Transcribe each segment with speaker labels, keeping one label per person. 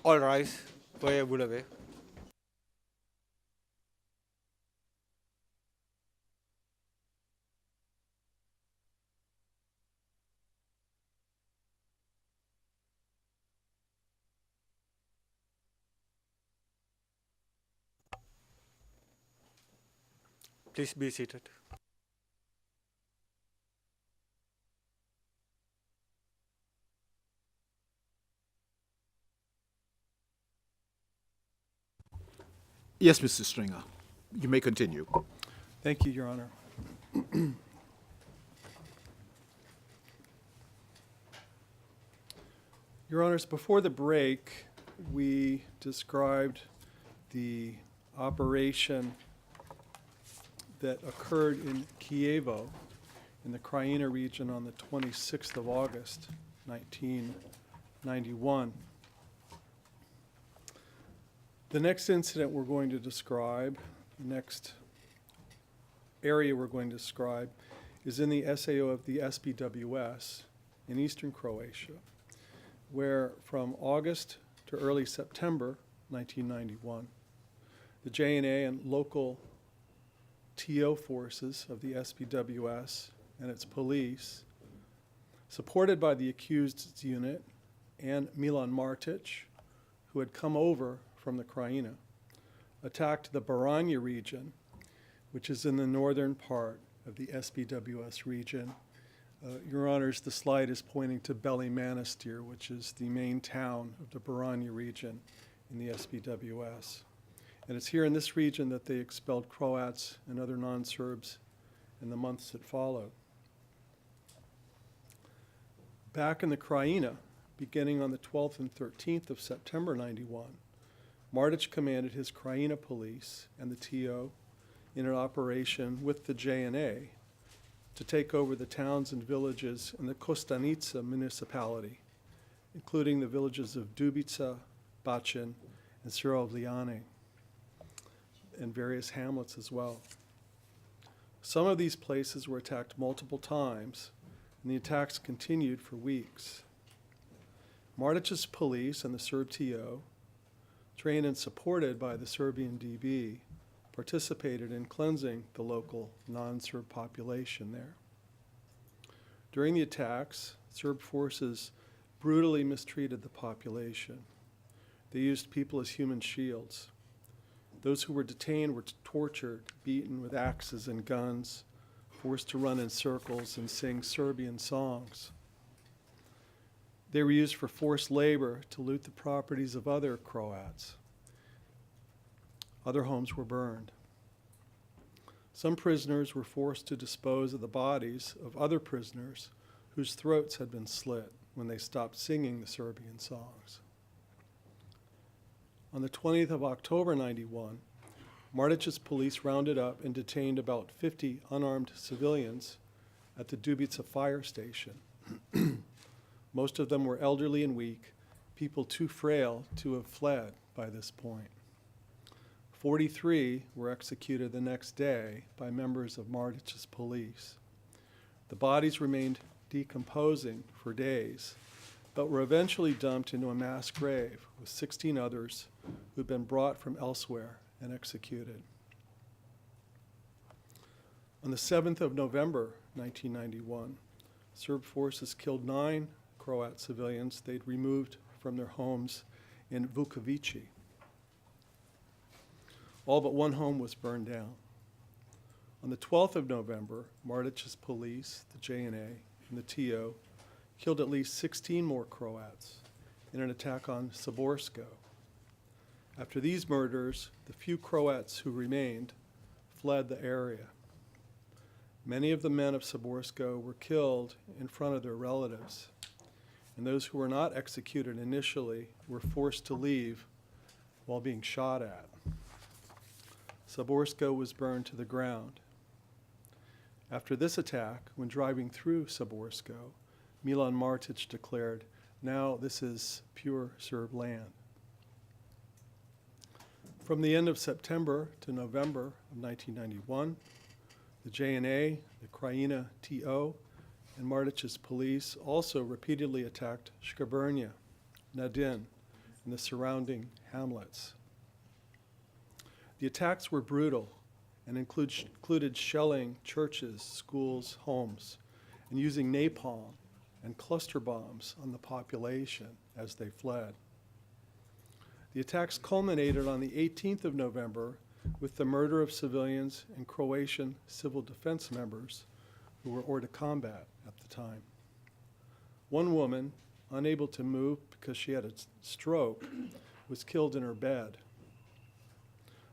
Speaker 1: All rise. Koje budove. Please be seated.
Speaker 2: Yes, Mr. Stringer. You may continue.
Speaker 3: Thank you, Your Honor. Your Honors, before the break, we described the operation that occurred in Kievo in the Kraina region on the 26th of August, 1991. The next incident we're going to describe, the next area we're going to describe, is in the SAO of the SBWS in eastern Croatia, where from August to early September 1991, the JNA and local TO forces of the SBWS and its police, supported by the accused's unit and Milan Martic, who had come over from the Kraina, attacked the Baranja region, which is in the northern part of the SBWS region. Your Honors, the slide is pointing to Beli Manastir, which is the main town of the Baranja region in the SBWS. And it's here in this region that they expelled Croats and other non-Serbs in the months that followed. Back in the Kraina, beginning on the 12th and 13th of September 91, Martic commanded his Kraina police and the TO in an operation with the JNA to take over the towns and villages in the Kostanica municipality, including the villages of Dubica, Bacin, and Sirovljane, and various hamlets as well. Some of these places were attacked multiple times, and the attacks continued for weeks. Martic's police and the Serb TO, trained and supported by the Serbian DB, participated in cleansing the local non-Serb population there. During the attacks, Serb forces brutally mistreated the population. They used people as human shields. Those who were detained were tortured, beaten with axes and guns, forced to run in circles and sing Serbian songs. They were used for forced labor to loot the properties of other Croats. Other homes were burned. Some prisoners were forced to dispose of the bodies of other prisoners whose throats had been slit when they stopped singing the Serbian songs. On the 20th of October 91, Martic's police rounded up and detained about 50 unarmed civilians at the Dubica fire station. Most of them were elderly and weak, people too frail to have fled by this point. 43 were executed the next day by members of Martic's police. The bodies remained decomposing for days, but were eventually dumped into a mass grave with 16 others who'd been brought from elsewhere and executed. On the 7th of November, 1991, Serb forces killed 9 Croat civilians they'd removed from their homes in Vukovici. All but one home was burned down. On the 12th of November, Martic's police, the JNA, and the TO killed at least 16 more Croats in an attack on Saborsko. After these murders, the few Croats who remained fled the area. Many of the men of Saborsko were killed in front of their relatives, and those who were not executed initially were forced to leave while being shot at. Saborsko was burned to the ground. After this attack, when driving through Saborsko, Milan Martic declared, "Now this is pure Serb land." From the end of September to November of 1991, the JNA, the Kraina TO, and Martic's police also repeatedly attacked Shkabrnja, Nadin, and the surrounding hamlets. The attacks were brutal and included shelling churches, schools, homes, and using napalm and cluster bombs on the population as they fled. The attacks culminated on the 18th of November with the murder of civilians and Croatian civil defense members who were hors de combat at the time. One woman, unable to move because she had a stroke, was killed in her bed.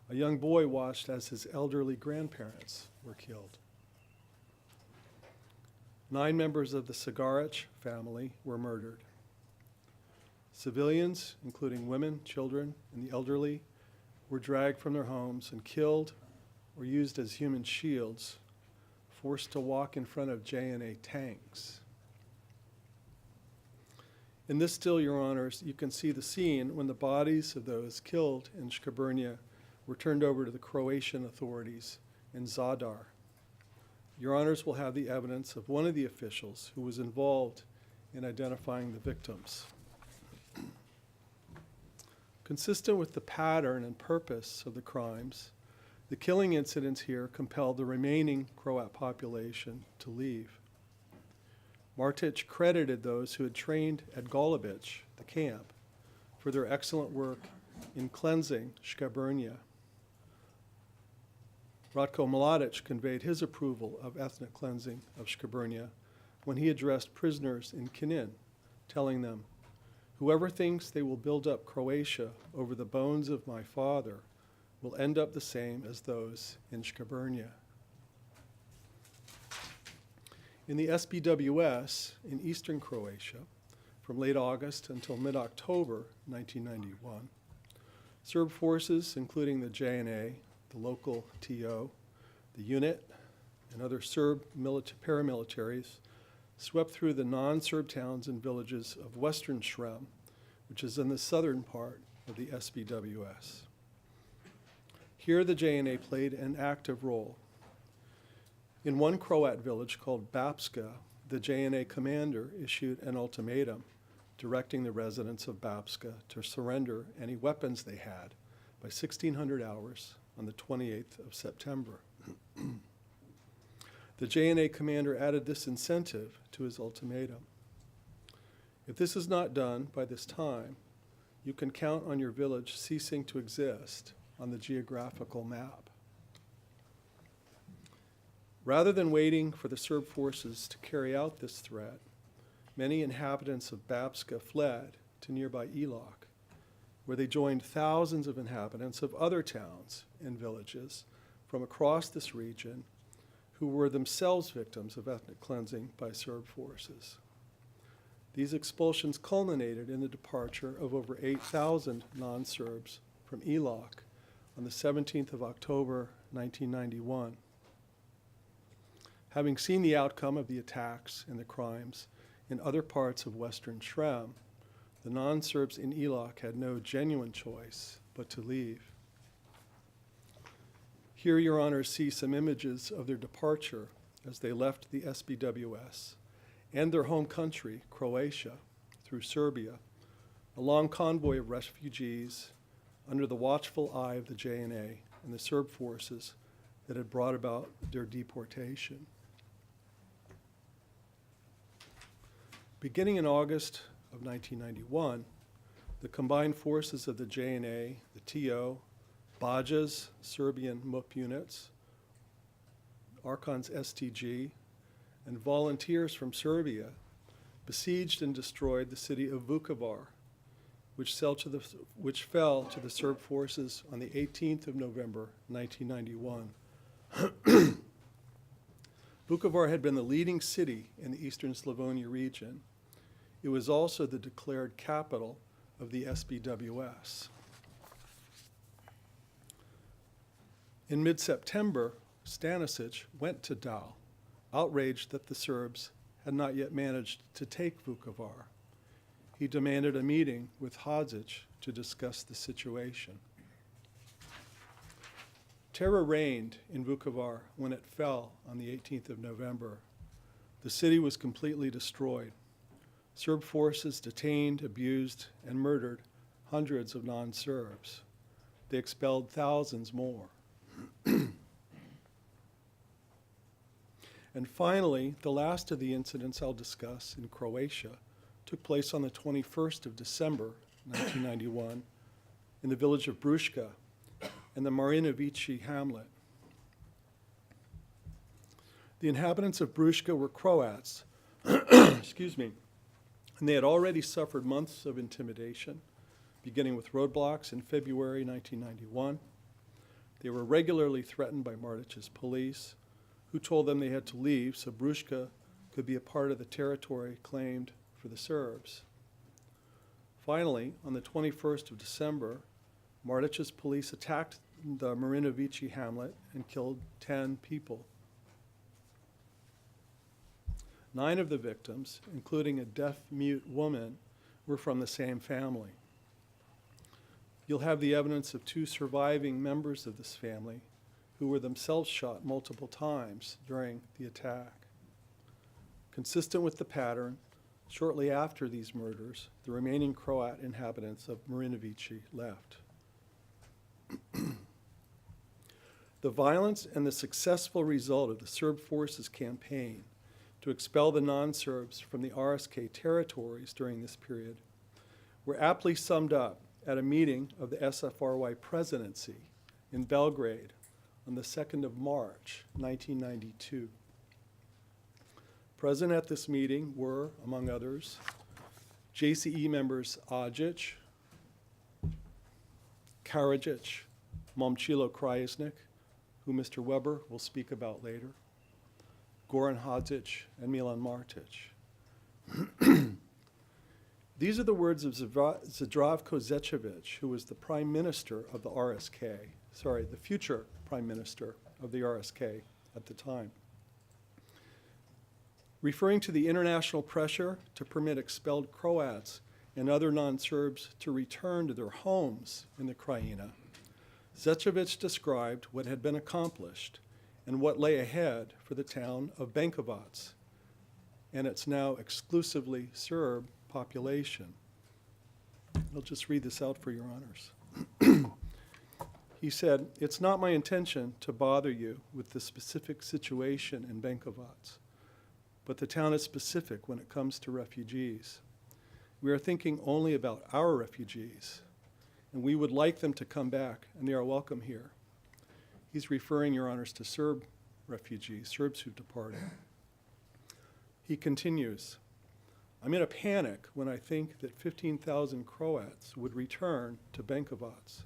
Speaker 3: A young boy watched as his elderly grandparents were killed. 9 members of the Sigaric family were murdered. Civilians, including women, children, and the elderly, were dragged from their homes and killed or used as human shields, forced to walk in front of JNA tanks. In this still, Your Honors, you can see the scene when the bodies of those killed in Shkabrnja were turned over to the Croatian authorities in Zadar. Your Honors will have the evidence of one of the officials who was involved in identifying the victims. Consistent with the pattern and purpose of the crimes, the killing incidents here compelled the remaining Croat population to leave. Martić credited those who had trained at Golubić, the camp, for their excellent work in cleansing Shkabrnja. Ratko Mladić conveyed his approval of ethnic cleansing of Shkabrnja when he addressed prisoners in Knin, telling them, "Whoever thinks they will build up Croatia over the bones of my father will end up the same as those in Shkabrnja." In the SBWS in eastern Croatia, from late August until mid-October 1991, Serb forces, including the JNA, the local TO, the unit, and other Serb paramilitaries, swept through the non-Serb towns and villages of western Srem, which is in the southern part of the SBWS. Here the JNA played an active role. In one Croat village called Bapska, the JNA commander issued an ultimatum directing the residents of Bapska to surrender any weapons they had by 1600 hours on the 28th of September. The JNA commander added this incentive to his ultimatum. If this is not done by this time, you can count on your village ceasing to exist on the geographical map. Rather than waiting for the Serb forces to carry out this threat, many inhabitants of Bapska fled to nearby Ilok, where they joined thousands of inhabitants of other towns and villages from across this region who were themselves victims of ethnic cleansing by Serb forces. These expulsions culminated in the departure of over 8,000 non-Serbs from Ilok on the 17th of October, 1991. Having seen the outcome of the attacks and the crimes in other parts of western Srem, the non-Serbs in Ilok had no genuine choice but to leave. Here, Your Honors, see some images of their departure as they left the SBWS and their home country, Croatia, through Serbia, a long convoy of refugees under the watchful eye of the JNA and the Serb forces that had brought about their deportation. Beginning in August of 1991, the combined forces of the JNA, the TO, Baja's Serbian MUP units, Arkon's STG, and volunteers from Serbia besieged and destroyed the city of Vukovar, which fell to the Serb forces on the 18th of November, 1991. Vukovar had been the leading city in the eastern Slavonia region. It was also the declared capital of the SBWS. In mid-September, Stanišić went to Dal, outraged that the Serbs had not yet managed to take Vukovar. He demanded a meeting with Hadzic to discuss the situation. Terror reigned in Vukovar when it fell on the 18th of November. The city was completely destroyed. Serb forces detained, abused, and murdered hundreds of non-Serbs. They expelled thousands more. And finally, the last of the incidents I'll discuss in Croatia took place on the 21st of December, 1991, in the village of Bruška in the Marinovići hamlet. The inhabitants of Bruška were Croats, excuse me, and they had already suffered months of intimidation, beginning with roadblocks in February 1991. They were regularly threatened by Mardic's police, who told them they had to leave so Bruška could be a part of the territory claimed for the Serbs. Finally, on the 21st of December, Mardic's police attacked the Marinovići hamlet and killed 10 people. 9 of the victims, including a deaf-mute woman, were from the same family. You'll have the evidence of 2 surviving members of this family who were themselves shot multiple times during the attack. Consistent with the pattern, shortly after these murders, the remaining Croat inhabitants of Marinovići left. The violence and the successful result of the Serb forces' campaign to expel the non-Serbs from the RSK territories during this period were aptly summed up at a meeting of the SFRY presidency in Belgrade on the 2nd of March, 1992. Present at this meeting were, among others, JCE members Adjic, Karadzic, Momčilo Krajisnik, who Mr. Weber will speak about later, Goran Hadžić, and Milan Martic. These are the words of Zdravko Zečević, who was the prime minister of the RSK, the future prime minister of the RSK at the time. Referring to the international pressure to permit expelled Croats and other non-Serbs to return to their homes in the Krajina, Zečević described what had been accomplished and what lay ahead for the town of Benkovac and its now exclusively Serb population. I'll just read this out for your honors. He said, "It's not my intention to bother you with the specific situation in Benkovac, but the town is specific when it comes to refugees. We are thinking only about our refugees, and we would like them to come back, and they are welcome here." He's referring, your honors, to Serb refugees, Serbs who departed. He continues, "I'm in a panic when I think that 15,000 Croats would return to Benkovac,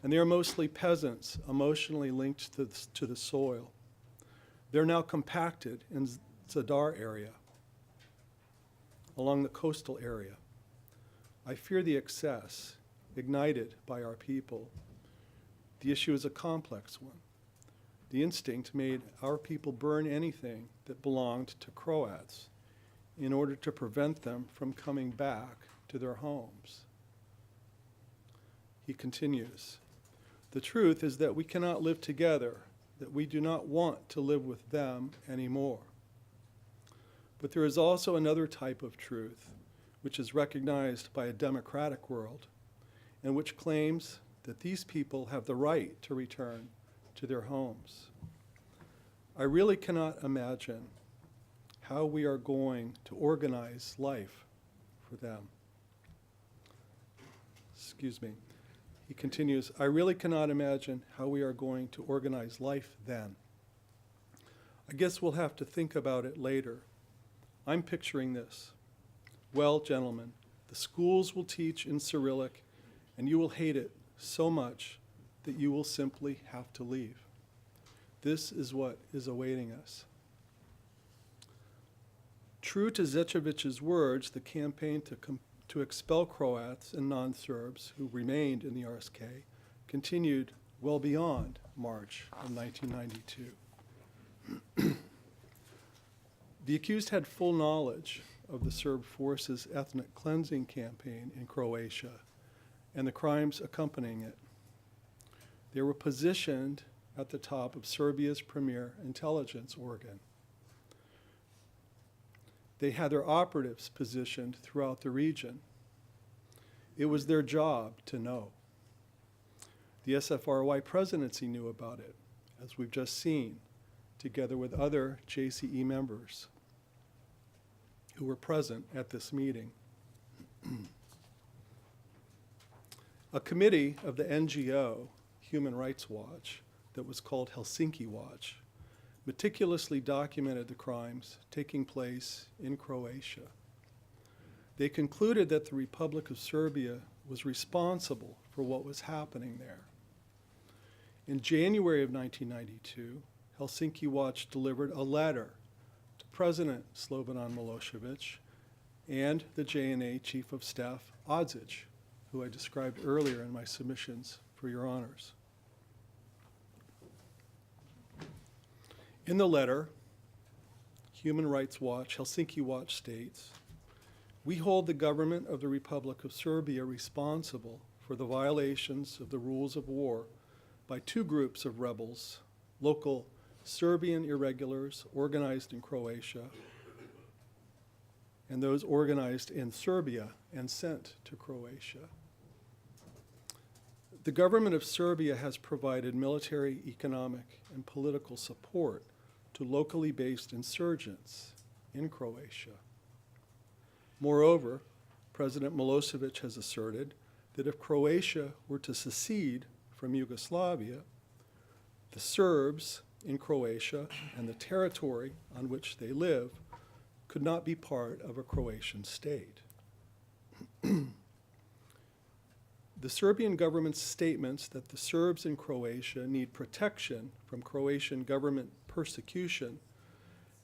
Speaker 3: and they are mostly peasants emotionally linked to the soil. They're now compacted in Zadar area, along the coastal area. I fear the excess ignited by our people. The issue is a complex one. The instinct made our people burn anything that belonged to Croats in order to prevent them from coming back to their homes." He continues, "The truth is that we cannot live together, that we do not want to live with them anymore. But there is also another type of truth, which is recognized by a democratic world, and which claims that these people have the right to return to their homes. I really cannot imagine how we are going to organize life for them." Excuse me. He continues, "I really cannot imagine how we are going to organize life then. I guess we'll have to think about it later. I'm picturing this. Well, gentlemen, the schools will teach in Cyrillic, and you will hate it so much that you will simply have to leave. This is what is awaiting us." True to Zečević's words, the campaign to expel Croats and non-Serbs who remained in the RSK continued well beyond March of 1992. The accused had full knowledge of the Serb forces' ethnic cleansing campaign in Croatia and the crimes accompanying it. They were positioned at the top of Serbia's premier intelligence organ. They had their operatives positioned throughout the region. It was their job to know. The SFRY presidency knew about it, as we've just seen, together with other JCE members who were present at this meeting. A committee of the NGO, Human Rights Watch, that was called Helsinki Watch, meticulously documented the crimes taking place in Croatia. They concluded that the Republic of Serbia was responsible for what was happening there. In January of 1992, Helsinki Watch delivered a letter to President Slobodan Milosevic and the JNA Chief of Staff, Odzic, who I described earlier in my submissions for your honors. In the letter, Human Rights Watch, Helsinki Watch states, "We hold the government of the Republic of Serbia responsible for the violations of the rules of war by two groups of rebels, local Serbian irregulars organized in Croatia, and those organized in Serbia and sent to Croatia. The government of Serbia has provided military, economic, and political support to locally based insurgents in Croatia. Moreover, President Milosevic has asserted that if Croatia were to secede from Yugoslavia, the Serbs in Croatia and the territory on which they live could not be part of a Croatian state." The Serbian government's statements that the Serbs in Croatia need protection from Croatian government persecution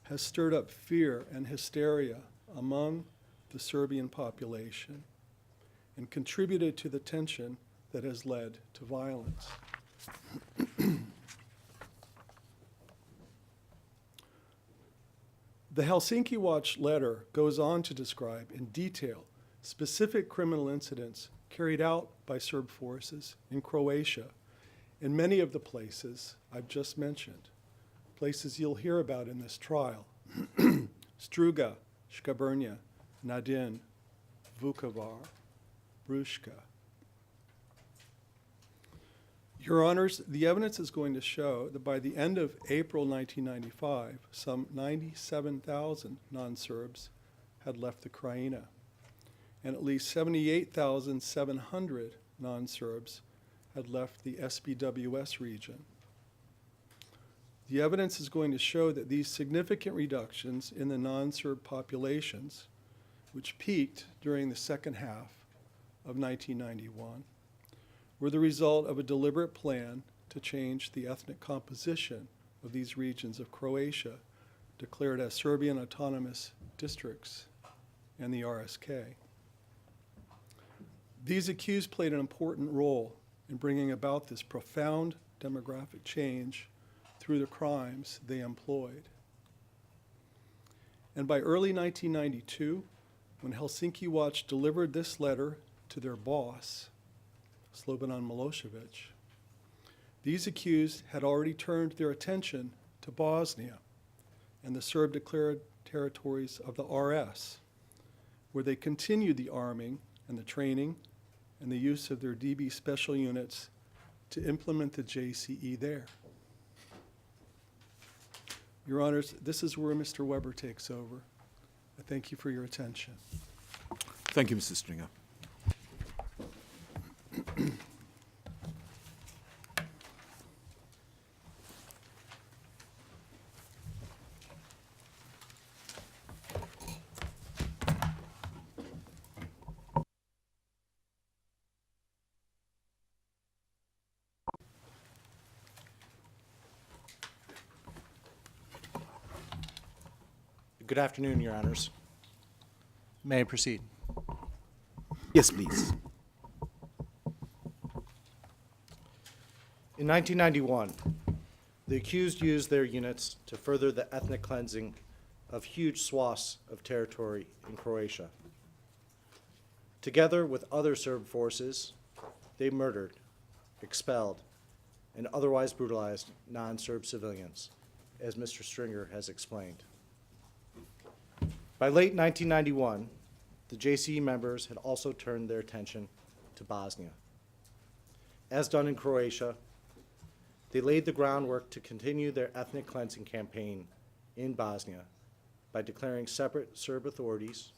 Speaker 3: has stirred up fear and hysteria among the Serbian population and contributed to the tension that has led to violence. The Helsinki Watch letter goes on to describe in detail specific criminal incidents carried out by Serb forces in Croatia in many of the places I've just mentioned, places you'll hear about in this trial: Struga, Škabrnja, Nadin, Vukovar, Bruška. Your Honors, the evidence is going to show that by the end of April 1995, some 97,000 non-Serbs had left the Krajina, and at least 78,700 non-Serbs had left the SBWS region. The evidence is going to show that these significant reductions in the non-Serb populations, which peaked during the second half of 1991, were the result of a deliberate plan to change the ethnic composition of these regions of Croatia, declared as Serbian autonomous districts and the RSK. These accused played an important role in bringing about this profound demographic change through the crimes they employed. And by early 1992, when Helsinki Watch delivered this letter to their boss, Slobodan Milosevic, these accused had already turned their attention to Bosnia and the Serb-declared territories of the RS, where they continued the arming and the training and the use of their DB special units to implement the JCE there. Your Honors, this is where Mr. Weber takes over. I thank you for your attention.
Speaker 2: Thank you, Mr. Stringer.
Speaker 4: Good afternoon, Your Honors. May I proceed?
Speaker 2: Yes, please.
Speaker 4: In 1991, the accused used their units to further the ethnic cleansing of huge swaths of territory in Croatia. Together with other Serb forces, they murdered, expelled, and otherwise brutalized non-Serb civilians, as Mr. Stringer has explained. By late 1991, the JCE members had also turned their attention to Bosnia. As done in Croatia, they laid the groundwork to continue their ethnic cleansing campaign in Bosnia by declaring separate Serb authorities,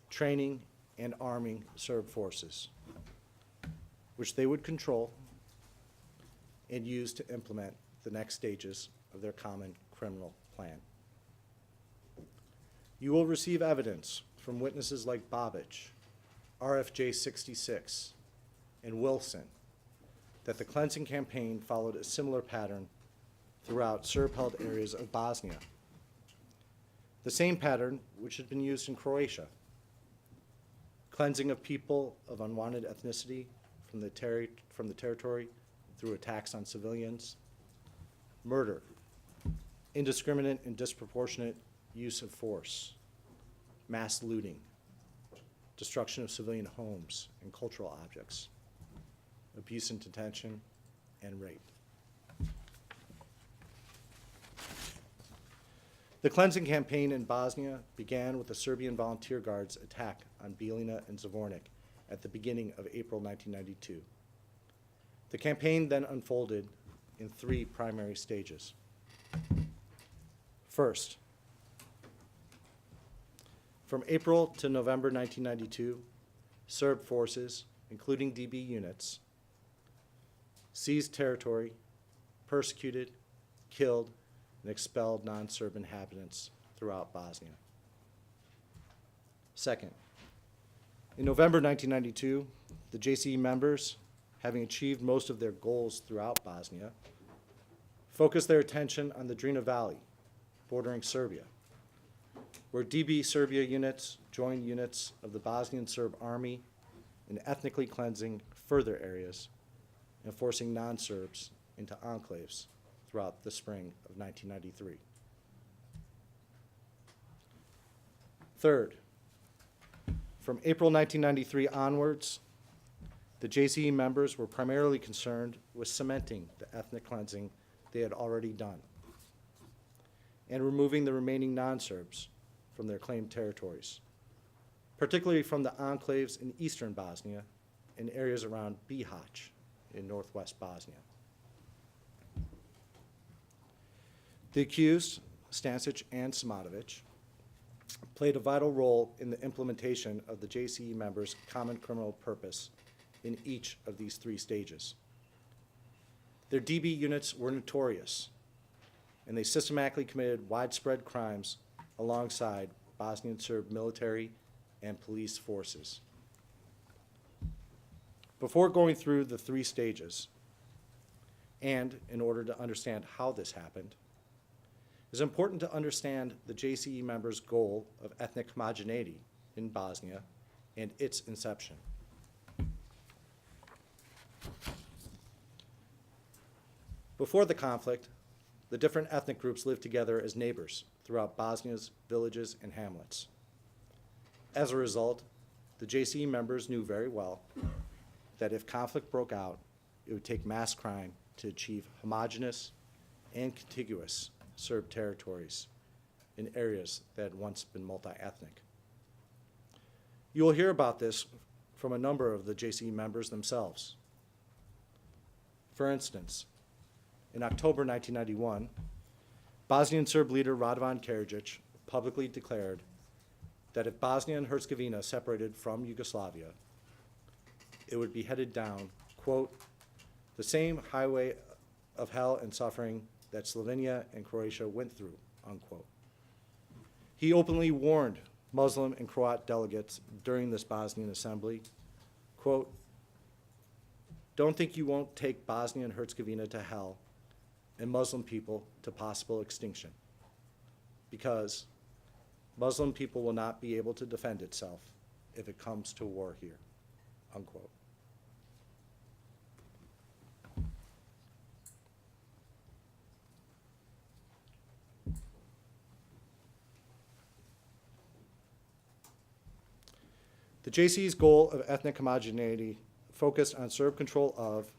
Speaker 4: training and arming Serb forces, which they would control and use to implement the next stages of their common criminal plan. You will receive evidence from witnesses like Babic, RFJ 66, and Wilson that the cleansing campaign followed a similar pattern throughout Serb-held areas of Bosnia. The same pattern which had been used in Croatia: cleansing of people of unwanted ethnicity from the territory through attacks on civilians, murder, indiscriminate and disproportionate use of force, mass looting, destruction of civilian homes and cultural objects, abuse in detention, and rape. The cleansing campaign in Bosnia began with the Serbian Volunteer Guard's attack on Bijeljina and Zvornik at the beginning of April 1992. The campaign then unfolded in 3 primary stages. First, from April to November 1992, Serb forces, including DB units, seized territory, persecuted, killed, and expelled non-Serb inhabitants throughout Bosnia. Second, in November 1992, the JCE members, having achieved most of their goals throughout Bosnia, focused their attention on the Drina Valley, bordering Serbia, where DB Serbia units joined units of the Bosnian Serb Army in ethnically cleansing further areas and forcing non-Serbs into enclaves throughout the spring of 1993. Third, from April 1993 onwards, the JCE members were primarily concerned with cementing the ethnic cleansing they had already done and removing the remaining non-Serbs from their claimed territories, particularly from the enclaves in eastern Bosnia and areas around Bihać in northwest Bosnia. The accused, Stanišić and Simatović, played a vital role in the implementation of the JCE members' common criminal purpose in each of these 3 stages. Their DB units were notorious, and they systematically committed widespread crimes alongside Bosnian Serb military and police forces. Before going through the 3 stages, and in order to understand how this happened, it is important to understand the JCE members' goal of ethnic homogeneity in Bosnia and its inception. Before the conflict, the different ethnic groups lived together as neighbors throughout Bosnia's villages and hamlets. As a result, the JCE members knew very well that if conflict broke out, it would take mass crime to achieve homogeneous and contiguous Serb territories in areas that had once been multi-ethnic. You will hear about this from a number of the JCE members themselves. For instance, in October 1991, Bosnian Serb leader Radovan Karadzic publicly declared that if Bosnia and Herzegovina separated from Yugoslavia, it would be headed down, quote, the same highway of hell and suffering that Slovenia and Croatia went through, unquote. He openly warned Muslim and Croat delegates during this Bosnian assembly, quote, don't think you won't take Bosnia and Herzegovina to hell and Muslim people to possible extinction, because Muslim people will not be able to defend itself if it comes to war here, unquote. The JCE's goal of ethnic homogeneity focused on Serb control of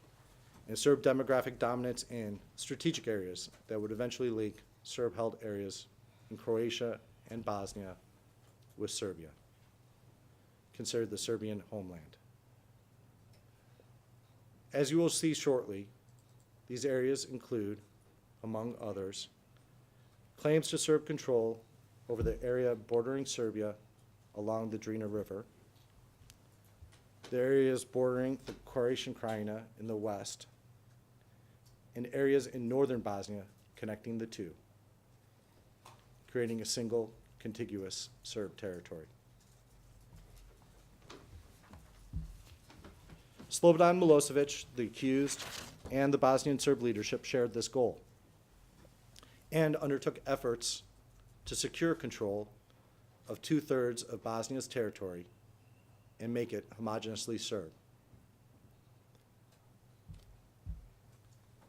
Speaker 4: and Serb demographic dominance in strategic areas that would eventually link Serb-held areas in Croatia and Bosnia with Serbia, considered the Serbian homeland. As you will see shortly, these areas include, among others, claims to Serb control over the area bordering Serbia along the Drina River, the areas bordering the Croatian Krajina in the west, and areas in northern Bosnia connecting the two, creating a single contiguous Serb territory. Slobodan Milosevic, the accused, and the Bosnian Serb leadership shared this goal and undertook efforts to secure control of 2/3 of Bosnia's territory and make it homogeneously Serb.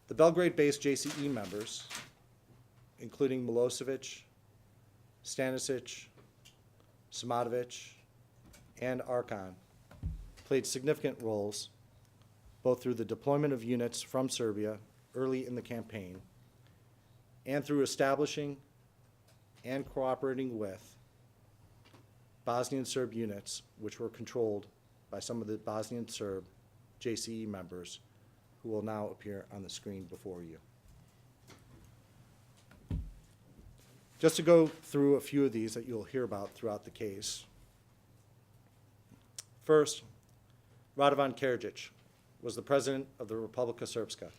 Speaker 4: The Belgrade-based JCE members, including Milosevic, Stanišić, Simatović, and Arkan, played significant roles both through the deployment of units from Serbia early in the campaign and through establishing and cooperating with Bosnian Serb units, which were controlled by some of the Bosnian Serb JCE members who will now appear on the screen before you. Just to go through a few of these that you'll hear about throughout the case. First, Radovan Karadzic was the president of the Republika Srpska.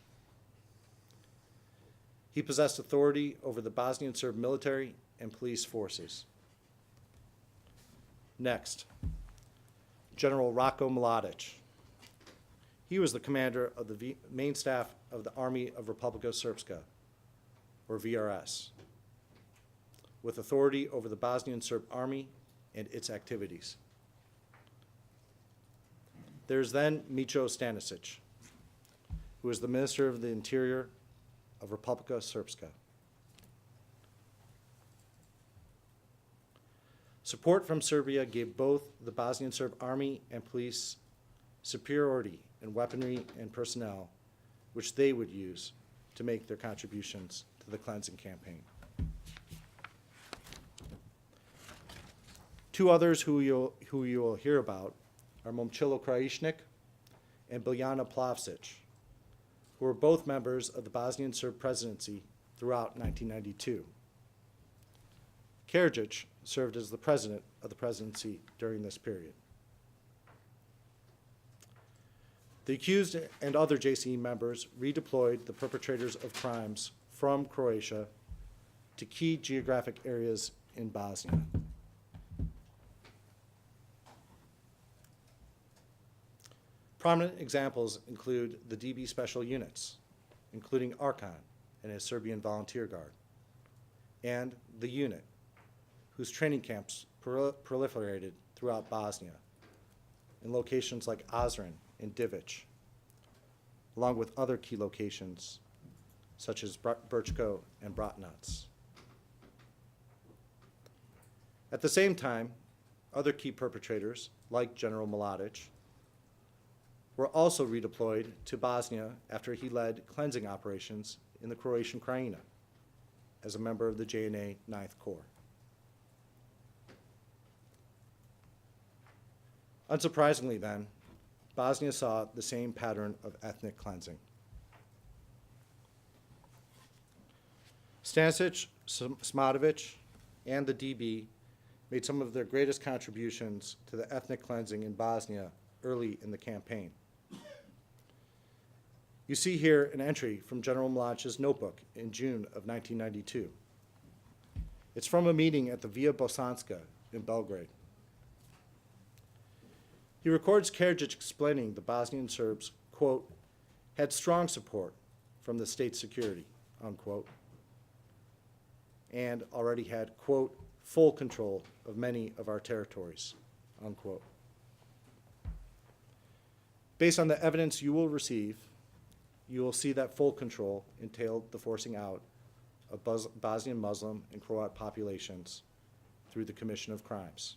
Speaker 4: He possessed authority over the Bosnian Serb military and police forces. Next, General Ratko Mladic. He was the commander of the main staff of the Army of Republika Srpska, or VRS, with authority over the Bosnian Serb army and its activities. There's then Micho Stanišić, who is the Minister of the Interior of Republika Srpska. Support from Serbia gave both the Bosnian Serb army and police superiority in weaponry and personnel, which they would use to make their contributions to the cleansing campaign. Two others who you will hear about are Momčilo Krajišnik and Biljana Plavšić, who were both members of the Bosnian Serb presidency throughout 1992. Karadzic served as the president of the presidency during this period. The accused and other JCE members redeployed the perpetrators of crimes from Croatia to key geographic areas in Bosnia. Prominent examples include the DB special units, including Arkan and his Serbian volunteer guard, and the unit, whose training camps proliferated throughout Bosnia in locations like Ozren and Divic, along with other key locations such as Brčko and Bratnac. At the same time, other key perpetrators, like General Mladic, were also redeployed to Bosnia after he led cleansing operations in the Croatian Krajina as a member of the JNA 9th Corps. Unsurprisingly then, Bosnia saw the same pattern of ethnic cleansing. Stanišić, Simatović, and the DB made some of their greatest contributions to the ethnic cleansing in Bosnia early in the campaign. You see here an entry from General Mladic's notebook in June of 1992. It's from a meeting at the Via Bosanska in Belgrade. He records Karadzic explaining the Bosnian Serbs, quote, had strong support from the state security, unquote, and already had, quote, full control of many of our territories, unquote. Based on the evidence you will receive, you will see that full control entailed the forcing out of Bosnian Muslim and Croat populations through the commission of crimes.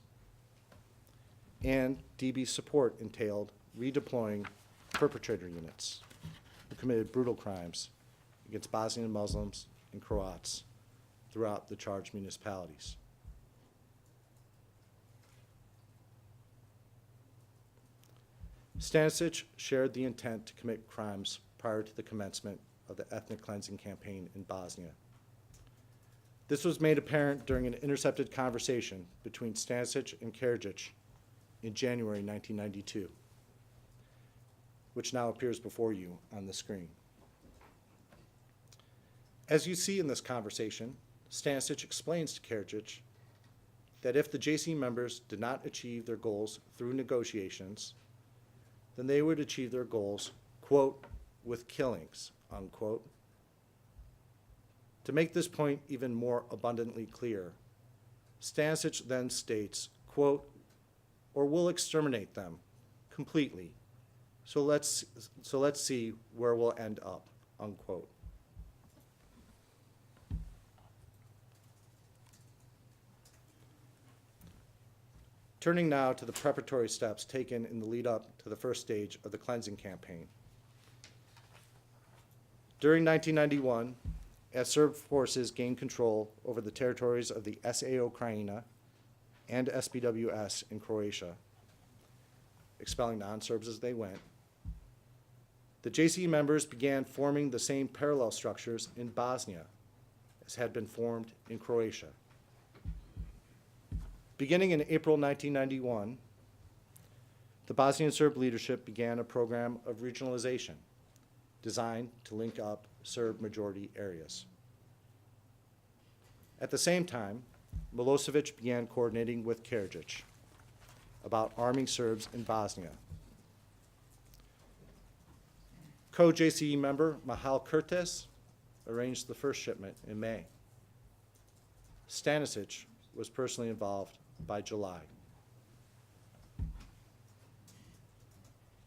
Speaker 4: And DB's support entailed redeploying perpetrator units who committed brutal crimes against Bosnian Muslims and Croats throughout the charged municipalities. Stanišić shared the intent to commit crimes prior to the commencement of the ethnic cleansing campaign in Bosnia. This was made apparent during an intercepted conversation between Stanišić and Karadzic in January 1992, which now appears before you on the screen. As you see in this conversation, Stanišić explains to Karadzic that if the JC members did not achieve their goals through negotiations, then they would achieve their goals, quote, with killings, unquote. To make this point even more abundantly clear, Stanišić then states, quote, or we'll exterminate them completely. So let's see where we'll end up, unquote. Turning now to the preparatory steps taken in the lead up to the first stage of the cleansing campaign. During 1991, as Serb forces gained control over the territories of the SAO Krajina and SPWS in Croatia, expelling non-Serbs as they went, the JCE members began forming the same parallel structures in Bosnia as had been formed in Croatia. Beginning in April 1991, the Bosnian Serb leadership began a program of regionalization designed to link up Serb majority areas. At the same time, Milosevic began coordinating with Karadzic about arming Serbs in Bosnia. Co-JCE member Mahal Kurtis arranged the first shipment in May. Stanišić was personally involved by July.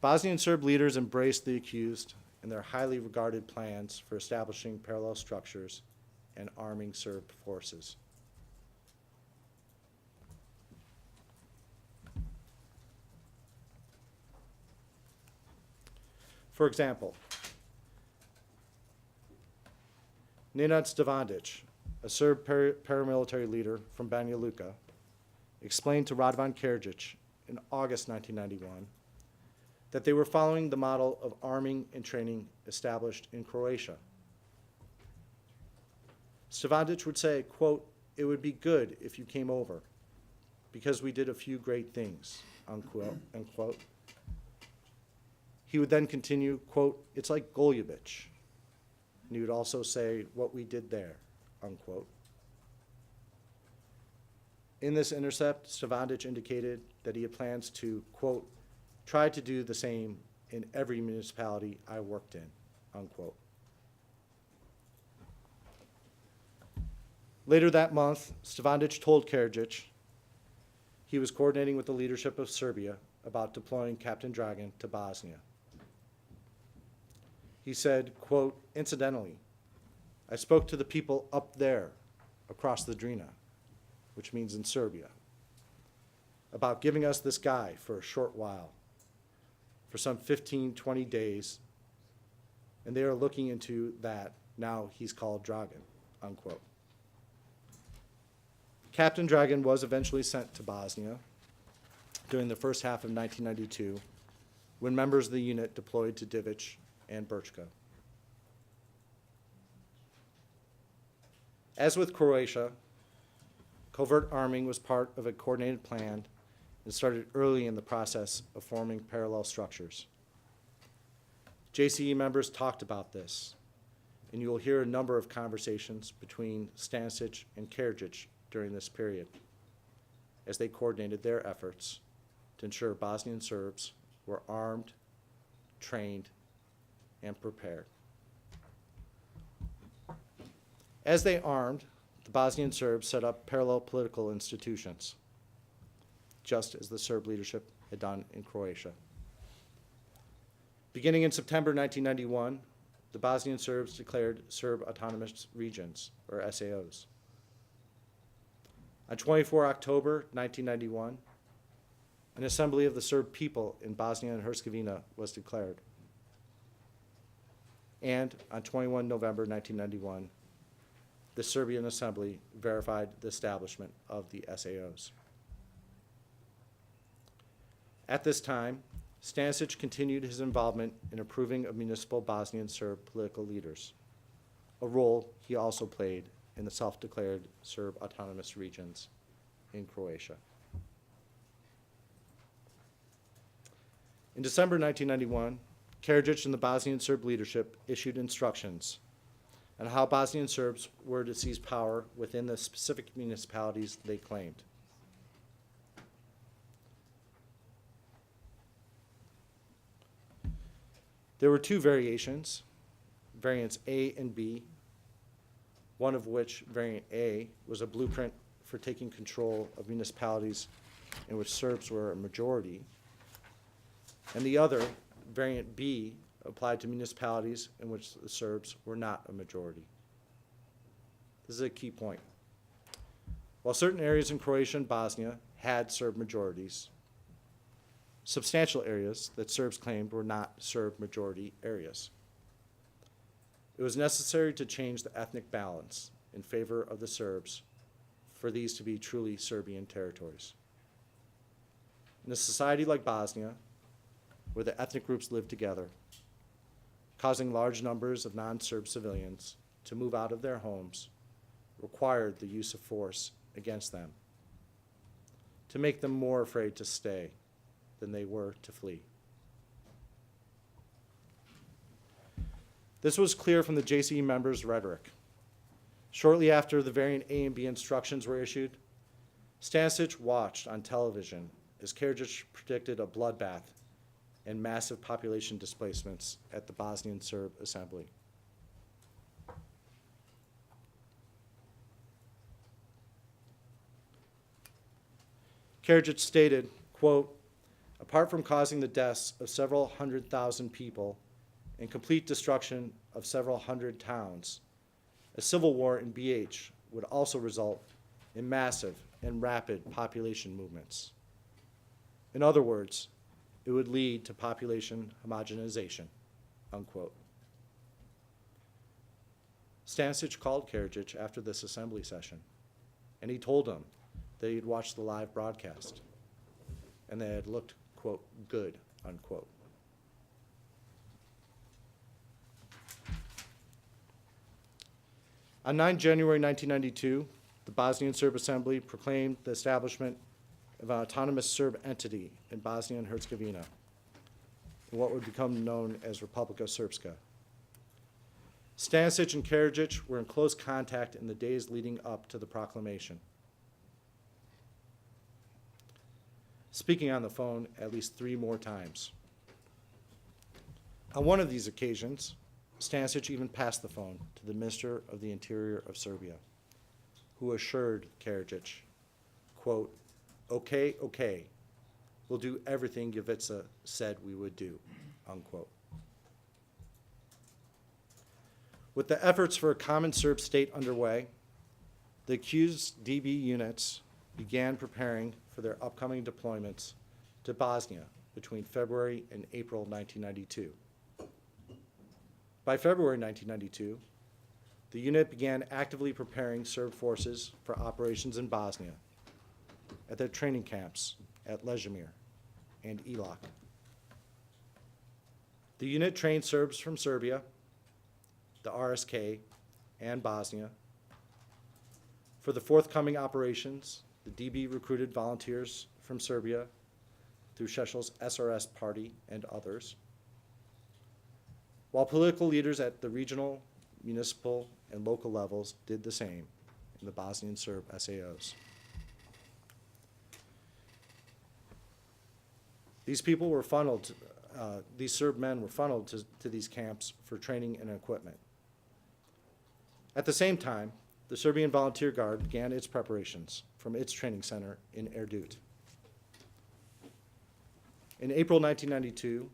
Speaker 4: Bosnian Serb leaders embraced the accused and their highly regarded plans for establishing parallel structures and arming Serb forces. For example, Nenad Stanišić, a Serb paramilitary leader from Banja Luka, explained to Radovan Karadzic in August 1991 that they were following the model of arming and training established in Croatia. Stanišić would say, quote, it would be good if you came over because we did a few great things, unquote, unquote. He would then continue, quote, it's like Goljevic. And he would also say what we did there, unquote. In this intercept, Stanišić indicated that he had plans to, quote, try to do the same in every municipality I worked in, unquote. Later that month, Stanišić told Karadzic he was coordinating with the leadership of Serbia about deploying Captain Dragan to Bosnia. He said, quote, incidentally, I spoke to the people up there across the Drina, which means in Serbia, about giving us this guy for a short while, for some 15, 20 days, and they are looking into that. Now he's called Dragan, unquote. Captain Dragan was eventually sent to Bosnia during the first half of 1992 when members of the unit deployed to Divic and Brčko. As with Croatia, covert arming was part of a coordinated plan and started early in the process of forming parallel structures. JCE members talked about this, and you will hear a number of conversations between Stanišić and Karadzic during this period as they coordinated their efforts to ensure Bosnian Serbs were armed, trained, and prepared. As they armed, the Bosnian Serbs set up parallel political institutions, just as the Serb leadership had done in Croatia. Beginning in September 1991, the Bosnian Serbs declared Serb Autonomous Regions, or SAOs. On 24 October 1991, an assembly of the Serb people in Bosnia and Herzegovina was declared. And on 21 November 1991, the Serbian Assembly verified the establishment of the SAOs. At this time, Stanišić continued his involvement in approving of municipal Bosnian Serb political leaders, a role he also played in the self-declared Serb autonomous regions in Croatia. In December 1991, Karadzic and the Bosnian Serb leadership issued instructions on how Bosnian Serbs were to seize power within the specific municipalities they claimed. There were two variations, variants A and B, one of which, variant A, was a blueprint for taking control of municipalities in which Serbs were a majority, and the other, variant B, applied to municipalities in which the Serbs were not a majority. This is a key point. While certain areas in Croatia and Bosnia had Serb majorities, substantial areas that Serbs claimed were not Serb majority areas. It was necessary to change the ethnic balance in favor of the Serbs for these to be truly Serbian territories. In a society like Bosnia, where the ethnic groups lived together, causing large numbers of non-Serb civilians to move out of their homes required the use of force against them to make them more afraid to stay than they were to flee. This was clear from the JCE members' rhetoric. Shortly after the variant A and B instructions were issued, Stanišić watched on television as Karadzic predicted a bloodbath and massive population displacements at the Bosnian Serb Assembly. Karadzic stated, quote, "Apart from causing the deaths of several 100,000 people and complete destruction of several hundred towns, a civil war in BH would also result in massive and rapid population movements. In other words, it would lead to population homogenization," unquote. Stanišić called Karadzic after this assembly session, and he told him that he'd watched the live broadcast and that it looked, quote, "good," unquote. On 9 January 1992, the Bosnian Serb Assembly proclaimed the establishment of an autonomous Serb entity in Bosnia and Herzegovina, in what would become known as Republika Srpska. Stanišić and Karadzic were in close contact in the days leading up to the proclamation, speaking on the phone at least 3 more times. On one of these occasions, Stanišić even passed the phone to the Minister of the Interior of Serbia, who assured Karadzic, quote, "Okay, okay, we'll do everything Ivica said we would do," unquote. With the efforts for a common Serb state underway, the accused DB units began preparing for their upcoming deployments to Bosnia between February and April 1992. By February 1992, the unit began actively preparing Serb forces for operations in Bosnia at their training camps at Lezimir and Ilok. The unit trained Serbs from Serbia, the RSK, and Bosnia. For the forthcoming operations, the DB recruited volunteers from Serbia through Šešel's SRS party and others, while political leaders at the regional, municipal, and local levels did the same in the Bosnian Serb SAOs. These people were funneled, these Serb men were funneled to these camps for training and equipment. At the same time, the Serbian Volunteer Guard began its preparations from its training center in Erdut. In April 1992,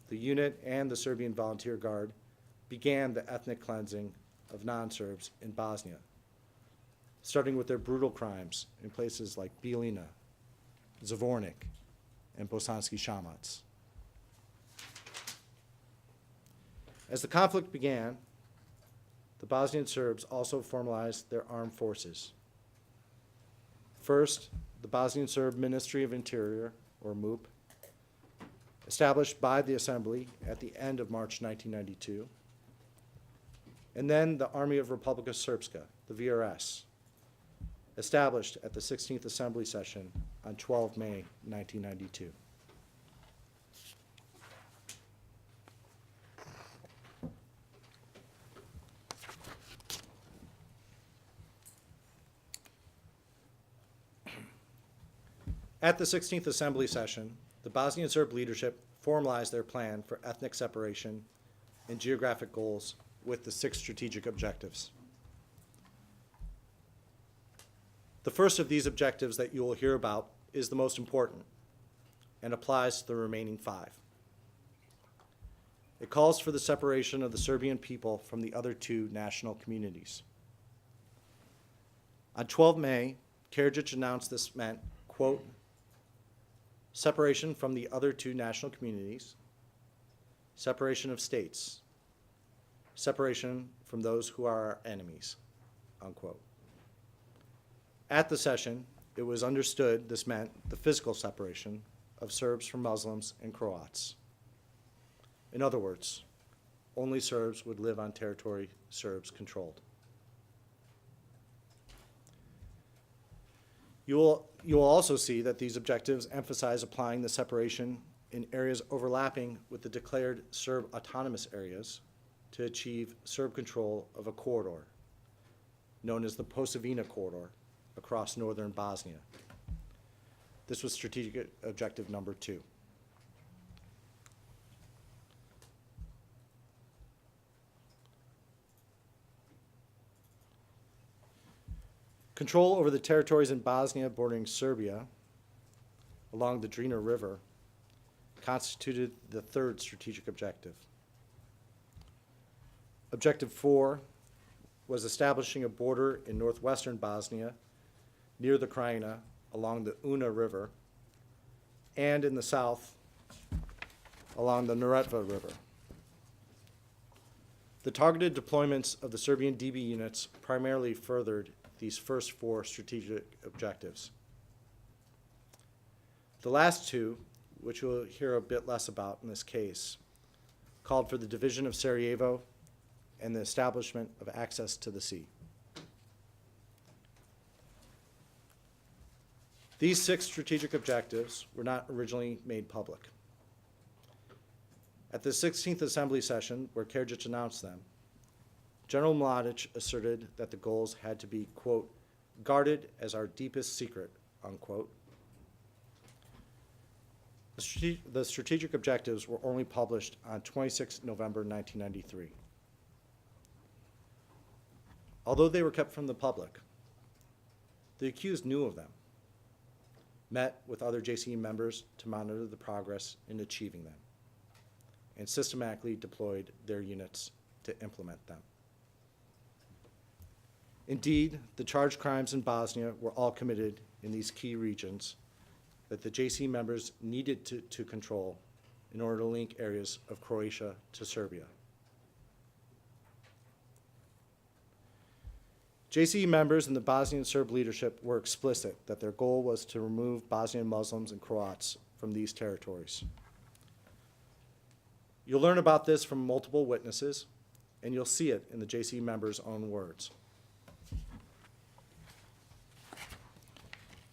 Speaker 4: the unit and the Serbian Volunteer Guard began the ethnic cleansing of non-Serbs in Bosnia, starting with their brutal crimes in places like Bijeljina, Zvornik, and Bosanski Shamac. As the conflict began, the Bosnian Serbs also formalized their armed forces. First, the Bosnian Serb Ministry of Interior, or MUP, established by the Assembly at the end of March 1992, and then the Army of Republika Srpska, the VRS, established at the 16th Assembly Session on 12 May 1992. At the 16th Assembly Session, the Bosnian Serb leadership formalized their plan for ethnic separation and geographic goals with the 6 strategic objectives. The first of these objectives that you will hear about is the most important and applies to the remaining 5. It calls for the separation of the Serbian people from the other 2 national communities. On 12 May, Karadzic announced this meant, quote, separation from the other 2 national communities, separation of states, separation from those who are our enemies, unquote. At the session, it was understood this meant the physical separation of Serbs from Muslims and Croats. In other words, only Serbs would live on territory Serbs controlled. You will also see that these objectives emphasize applying the separation in areas overlapping with the declared Serb autonomous areas to achieve Serb control of a corridor, known as the Posavina corridor, across northern Bosnia. This was strategic objective number 2. Control over the territories in Bosnia bordering Serbia along the Drina River constituted the 3rd strategic objective. Objective 4 was establishing a border in northwestern Bosnia near the Krajina along the Una River and in the south along the Neretva River. The targeted deployments of the Serbian DB units primarily furthered these first 4 strategic objectives. The last 2, which we'll hear a bit less about in this case, called for the division of Sarajevo and the establishment of access to the sea. These 6 strategic objectives were not originally made public. At the 16th Assembly Session, where Karadzic announced them, General Mladic asserted that the goals had to be, quote, guarded as our deepest secret, unquote. The strategic objectives were only published on 26 November 1993. Although they were kept from the public, the accused knew of them, met with other JCE members to monitor the progress in achieving them, and systematically deployed their units to implement them. Indeed, the charged crimes in Bosnia were all committed in these key regions that the JCE members needed to control in order to link areas of Croatia to Serbia. JCE members and the Bosnian Serb leadership were explicit that their goal was to remove Bosnian Muslims and Croats from these territories. You'll learn about this from multiple witnesses, and you'll see it in the JCE members' own words.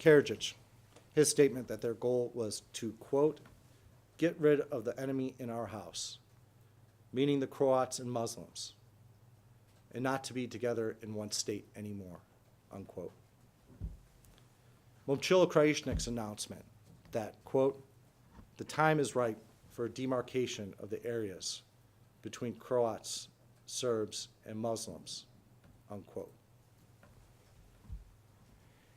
Speaker 4: Karadzic, his statement that their goal was to, quote, get rid of the enemy in our house, meaning the Croats and Muslims, and not to be together in one state anymore, unquote. Momčilo Krajišnik's announcement that, quote, the time is ripe for a demarcation of the areas between Croats, Serbs, and Muslims, unquote.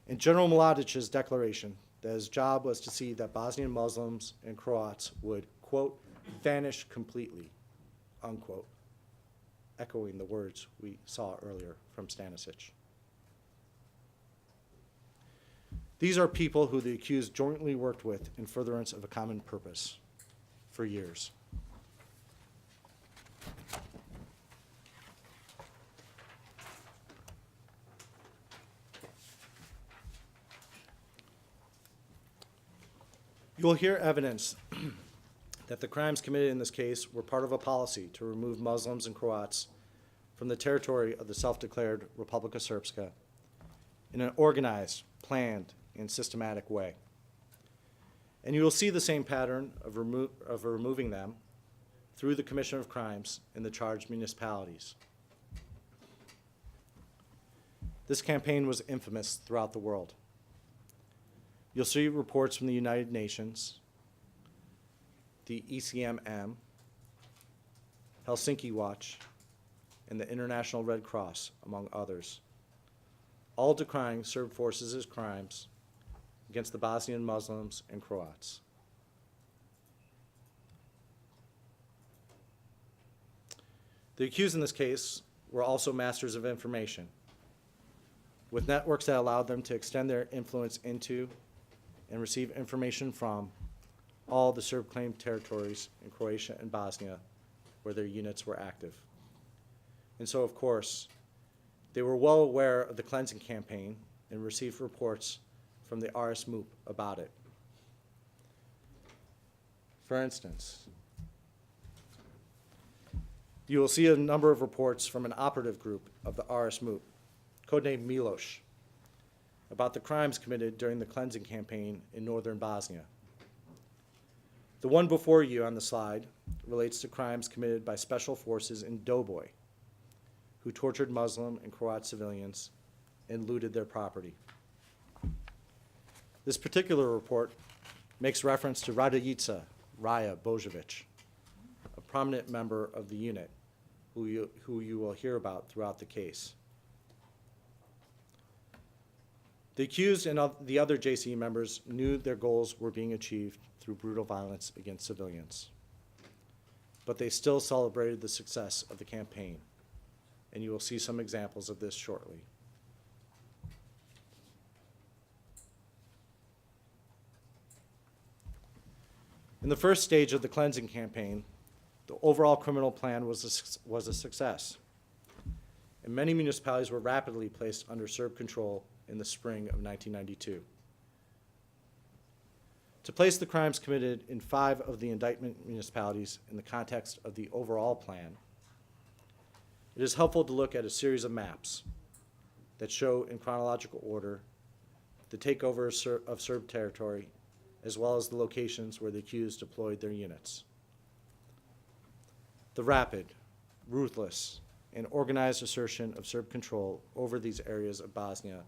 Speaker 4: And General Mladic's declaration that his job was to see that Bosnian Muslims and Croats would, quote, vanish completely, unquote, echoing the words we saw earlier from Stanišić. These are people who the accused jointly worked with in furtherance of a common purpose for years. You'll hear evidence that the crimes committed in this case were part of a policy to remove Muslims and Croats from the territory of the self-declared Republika Srpska in an organized, planned, and systematic way. And you will see the same pattern of removing them through the commission of crimes in the charged municipalities. This campaign was infamous throughout the world. You'll see reports from the United Nations, the ECMM, Helsinki Watch, and the International Red Cross, among others, all decrying Serb forces' crimes against the Bosnian Muslims and Croats. The accused in this case were also masters of information, with networks that allowed them to extend their influence into and receive information from all the Serb-claimed territories in Croatia and Bosnia where their units were active. And so, of course, they were well aware of the cleansing campaign and received reports from the RS MUP about it. For instance, you will see a number of reports from an operative group of the RS MUP, codenamed Miloš, about the crimes committed during the cleansing campaign in northern Bosnia. The one before you on the slide relates to crimes committed by special forces in Doboj, who tortured Muslim and Croat civilians and looted their property. This particular report makes reference to Radajica Raja Božović, a prominent member of the unit who you will hear about throughout the case. The accused and the other JCE members knew their goals were being achieved through brutal violence against civilians, but they still celebrated the success of the campaign, and you will see some examples of this shortly. In the first stage of the cleansing campaign, the overall criminal plan was a success, and many municipalities were rapidly placed under Serb control in the spring of 1992. To place the crimes committed in 5 of the indictment municipalities in the context of the overall plan, it is helpful to look at a series of maps that show in chronological order the takeover of Serb territory, as well as the locations where the accused deployed their units. The rapid, ruthless, and organized assertion of Serb control over these areas of Bosnia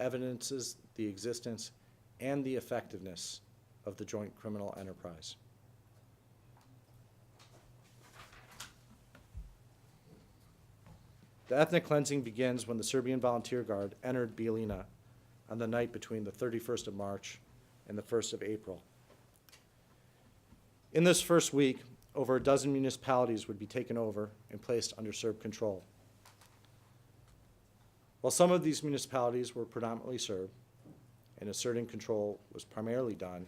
Speaker 4: evidences the existence and the effectiveness of the joint criminal enterprise. The ethnic cleansing begins when the Serbian Volunteer Guard entered Bijeljina on the night between the 31st of March and the 1st of April. In this first week, over a dozen municipalities would be taken over and placed under Serb control. While some of these municipalities were predominantly Serb, and asserting control was primarily done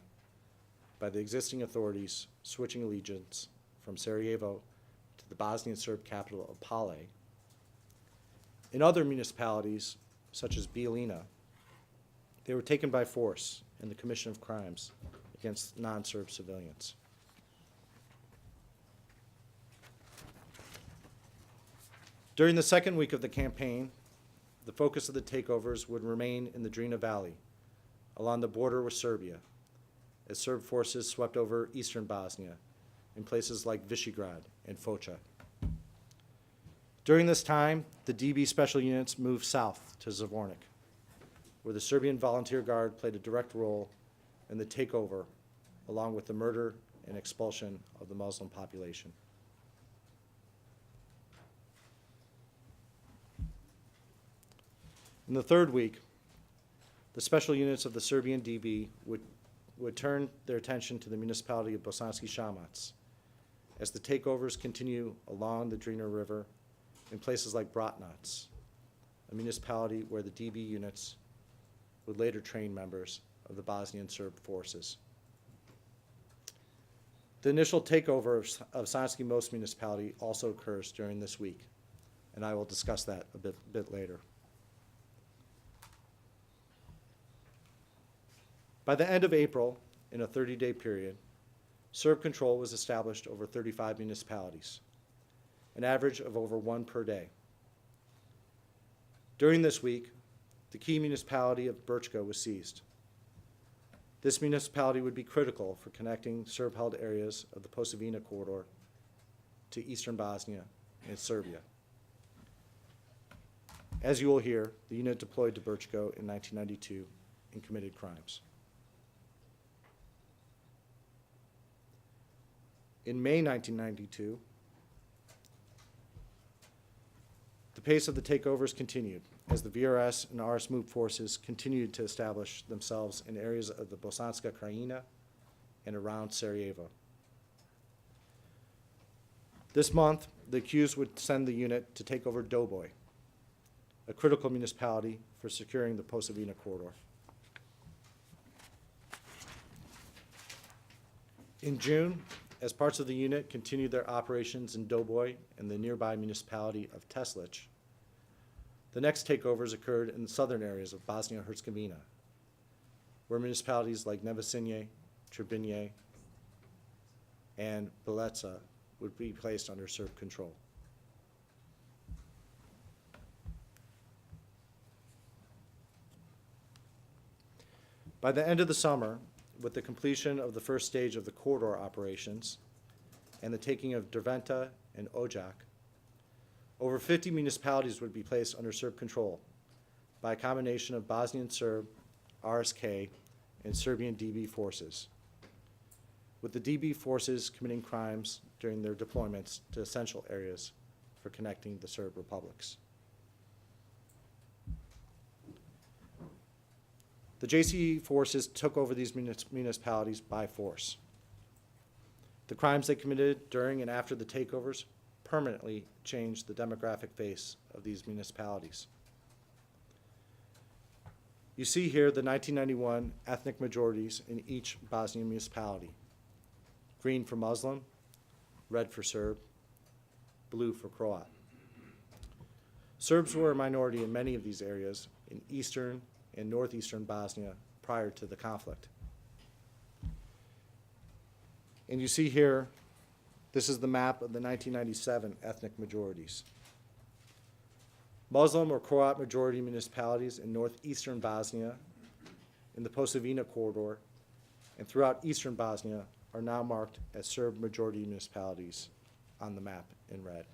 Speaker 4: by the existing authorities switching allegiance from Sarajevo to the Bosnian Serb capital of Pale, in other municipalities, such as Bijeljina, they were taken by force in the commission of crimes against non-Serb civilians. During the second week of the campaign, the focus of the takeovers would remain in the Drina Valley, along the border with Serbia, as Serb forces swept over eastern Bosnia in places like Visegrad and Foča. During this time, the DB special units moved south to Zvornik, where the Serbian Volunteer Guard played a direct role in the takeover, along with the murder and expulsion of the Muslim population. In the third week, the special units of the Serbian DB would turn their attention to the municipality of Bosanski Shamac, as the takeovers continue along the Drina River in places like Bratnac, a municipality where the DB units would later train members of the Bosnian Serb forces. The initial takeover of Sanski Most municipality also occurs during this week, and I will discuss that a bit later. By the end of April, in a 30-day period, Serb control was established over 35 municipalities, an average of over one per day. During this week, the key municipality of Brčko was seized. This municipality would be critical for connecting Serb-held areas of the Posavina corridor to eastern Bosnia and Serbia. As you will hear, the unit deployed to Brčko in 1992 and committed crimes. In May 1992, the pace of the takeovers continued as the VRS and RS MUP forces continued to establish themselves in areas of the Bosanska Krajina and around Sarajevo. This month, the accused would send the unit to take over Doboj, a critical municipality for securing the Posavina corridor. In June, as parts of the unit continued their operations in Doboj and the nearby municipality of Teslić, the next takeovers occurred in the southern areas of Bosnia-Herzegovina, where municipalities like Nevesinje, Trebinje, and Beleca would be placed under Serb control. By the end of the summer, with the completion of the first stage of the corridor operations and the taking of Derventa and Ojak, over 50 municipalities would be placed under Serb control by a combination of Bosnian Serb, RSK, and Serbian DB forces, with the DB forces committing crimes during their deployments to essential areas for connecting the Serb republics. The JCE forces took over these municipalities by force. The crimes they committed during and after the takeovers permanently changed the demographic face of these municipalities. You see here the 1991 ethnic majorities in each Bosnian municipality. Green for Muslim, red for Serb, blue for Croat. Serbs were a minority in many of these areas in eastern and northeastern Bosnia prior to the conflict. And you see here, this is the map of the 1997 ethnic majorities. Muslim or Croat majority municipalities in northeastern Bosnia, in the Posavina corridor, and throughout eastern Bosnia are now marked as Serb majority municipalities on the map in red.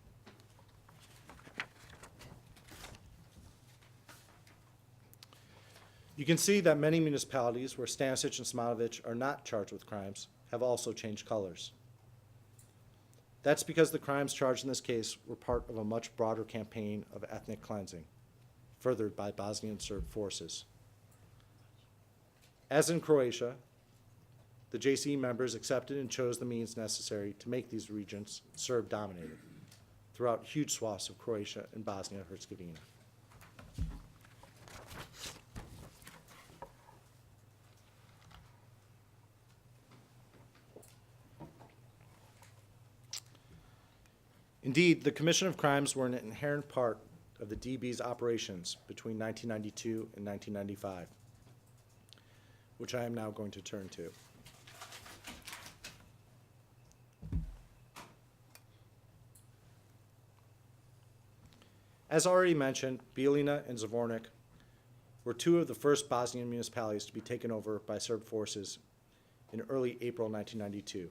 Speaker 4: You can see that many municipalities where Stanišić and Simatović are not charged with crimes have also changed colors. That's because the crimes charged in this case were part of a much broader campaign of ethnic cleansing, furthered by Bosnian Serb forces. As in Croatia, the JCE members accepted and chose the means necessary to make these regions Serb-dominated throughout huge swaths of Croatia and Bosnia-Herzegovina. Indeed, the commission of crimes were an inherent part of the DB's operations between 1992 and 1995, which I am now going to turn to. As already mentioned, Bijeljina and Zvornik were two of the first Bosnian municipalities to be taken over by Serb forces in early April 1992.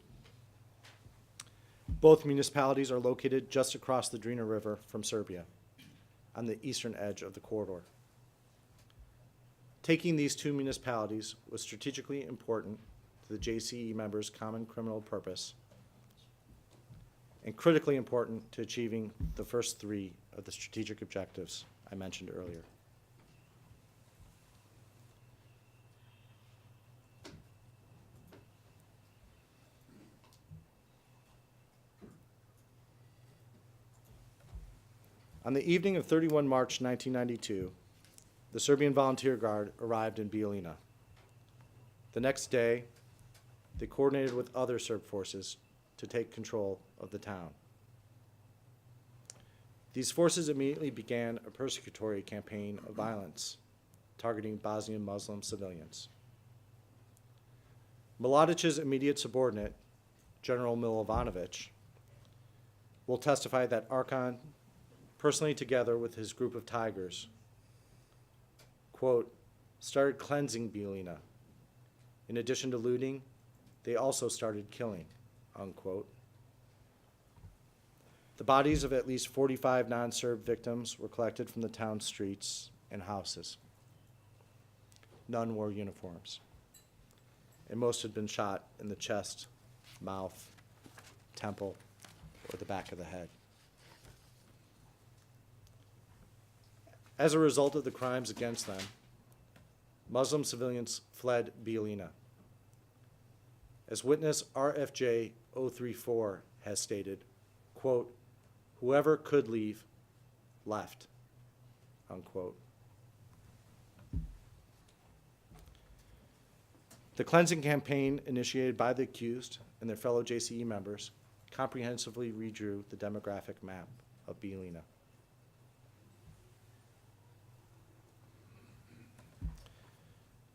Speaker 4: Both municipalities are located just across the Drina River from Serbia, on the eastern edge of the corridor. Taking these two municipalities was strategically important to the JCE members' common criminal purpose and critically important to achieving the first three of the strategic objectives I mentioned earlier. On the evening of 31 March 1992, the Serbian Volunteer Guard arrived in Bijeljina. The next day, they coordinated with other Serb forces to take control of the town. These forces immediately began a persecutory campaign of violence, targeting Bosnian Muslim civilians. Miladic's immediate subordinate, General Milovanovic, will testify that Archon, personally together with his group of tigers, quote, started cleansing Bielina. In addition to looting, they also started killing, unquote. The bodies of at least 45 non-Serb victims were collected from the town's streets and houses. None wore uniforms, and most had been shot in the chest, mouth, temple, or the back of the head. As a result of the crimes against them, Muslim civilians fled Bielina. As witness RFJ 034 has stated, quote, whoever could leave, left, unquote. The cleansing campaign initiated by the accused and their fellow JCE members comprehensively redrew the demographic map of Bielina.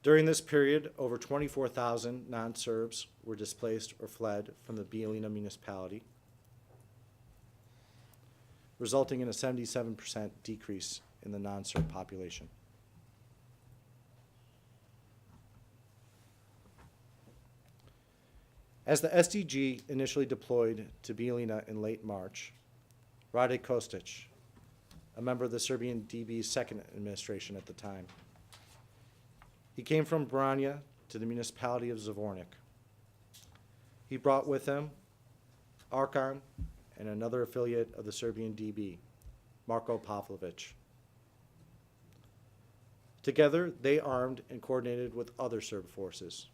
Speaker 4: During this period, over 24,000 non-Serbs were displaced or fled from the Bielina municipality, resulting in a 77% decrease in the non-Serb population. As the SDG initially deployed to Bielina in late March, Rade Kostic, a member of the Serbian DB's second administration at the time, he came from Branja to the municipality of Zvornik. He brought with him Arkan and another affiliate of the Serbian DB, Marko Pavlović. Together, they armed and coordinated with other Serb forces,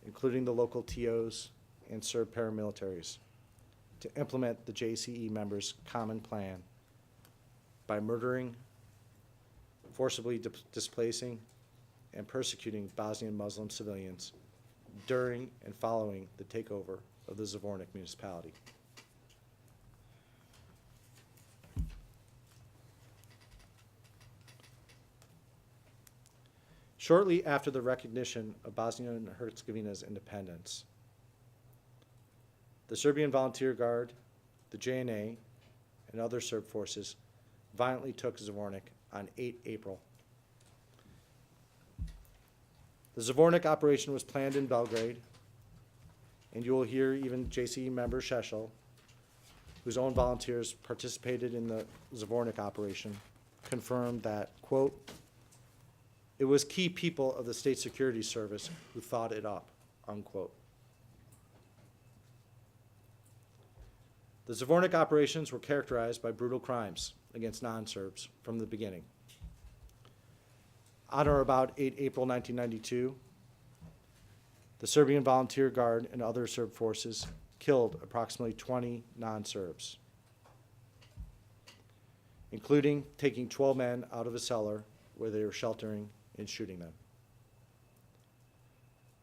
Speaker 4: including the local TOs and Serb paramilitaries, to implement the JCE members' common plan by murdering, forcibly displacing, and persecuting Bosnian Muslim civilians during and following the takeover of the Zvornik municipality. Shortly after the recognition of Bosnia and Herzegovina's independence, the Serbian Volunteer Guard, the JNA, and other Serb forces violently took Zvornik on 8 April. The Zvornik operation was planned in Belgrade, and you will hear even JCE member Šešelj, whose own volunteers participated in the Zvornik operation, confirmed that, quote, it was key people of the State Security Service who thought it up, unquote. The Zvornik operations were characterized by brutal crimes against non-Serbs from the beginning. On or about 8 April 1992, the Serbian Volunteer Guard and other Serb forces killed approximately 20 non-Serbs, including taking 12 men out of a cellar where they were sheltering and shooting them.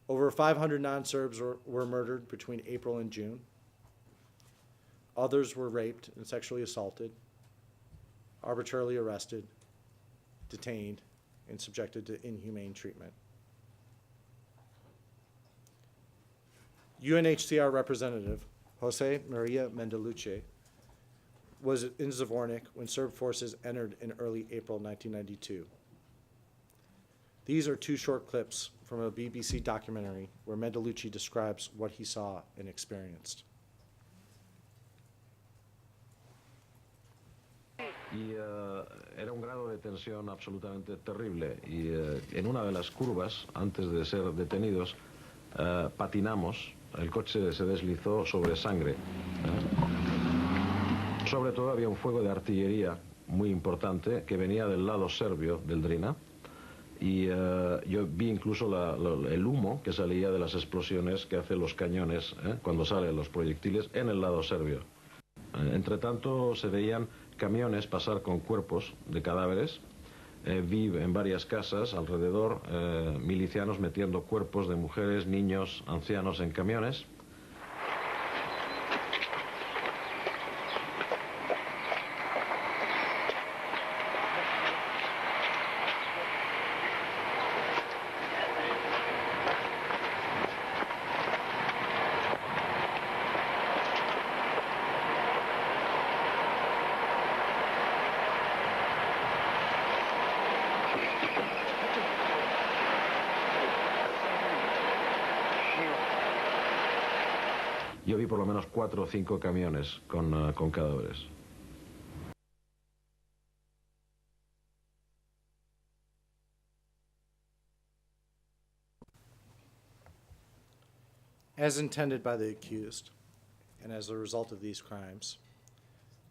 Speaker 4: Over 500 non-Serbs were murdered between April and June. Others were raped and sexually assaulted, arbitrarily arrested, detained, and subjected to inhumane treatment. UNHCR representative Jose Maria Mendeluce was in Zvornik when Serb forces entered in early April 1992. These are two short clips from a BBC documentary where Mendeluce describes what he saw and experienced.
Speaker 5: Y era un grado de tensión absolutamente terrible. Y en una de las curvas, antes de ser detenidos, patinamos, el coche se deslizó sobre sangre. Sobre todo había un fuego de artillería muy importante que venía del lado serbio del Drina. Y yo vi incluso el humo que salía de las explosiones que hacen los cañones cuando salen los proyectiles en el lado serbio. Entre tanto se veían camiones pasar con cuerpos de cadáveres. Vi en varias casas alrededor milicianos metiendo cuerpos de mujeres, niños, ancianos en camiones. yo vi por lo menos 4 o 5 camiones con cadáveres.
Speaker 4: As intended by the accused, and as a result of these crimes,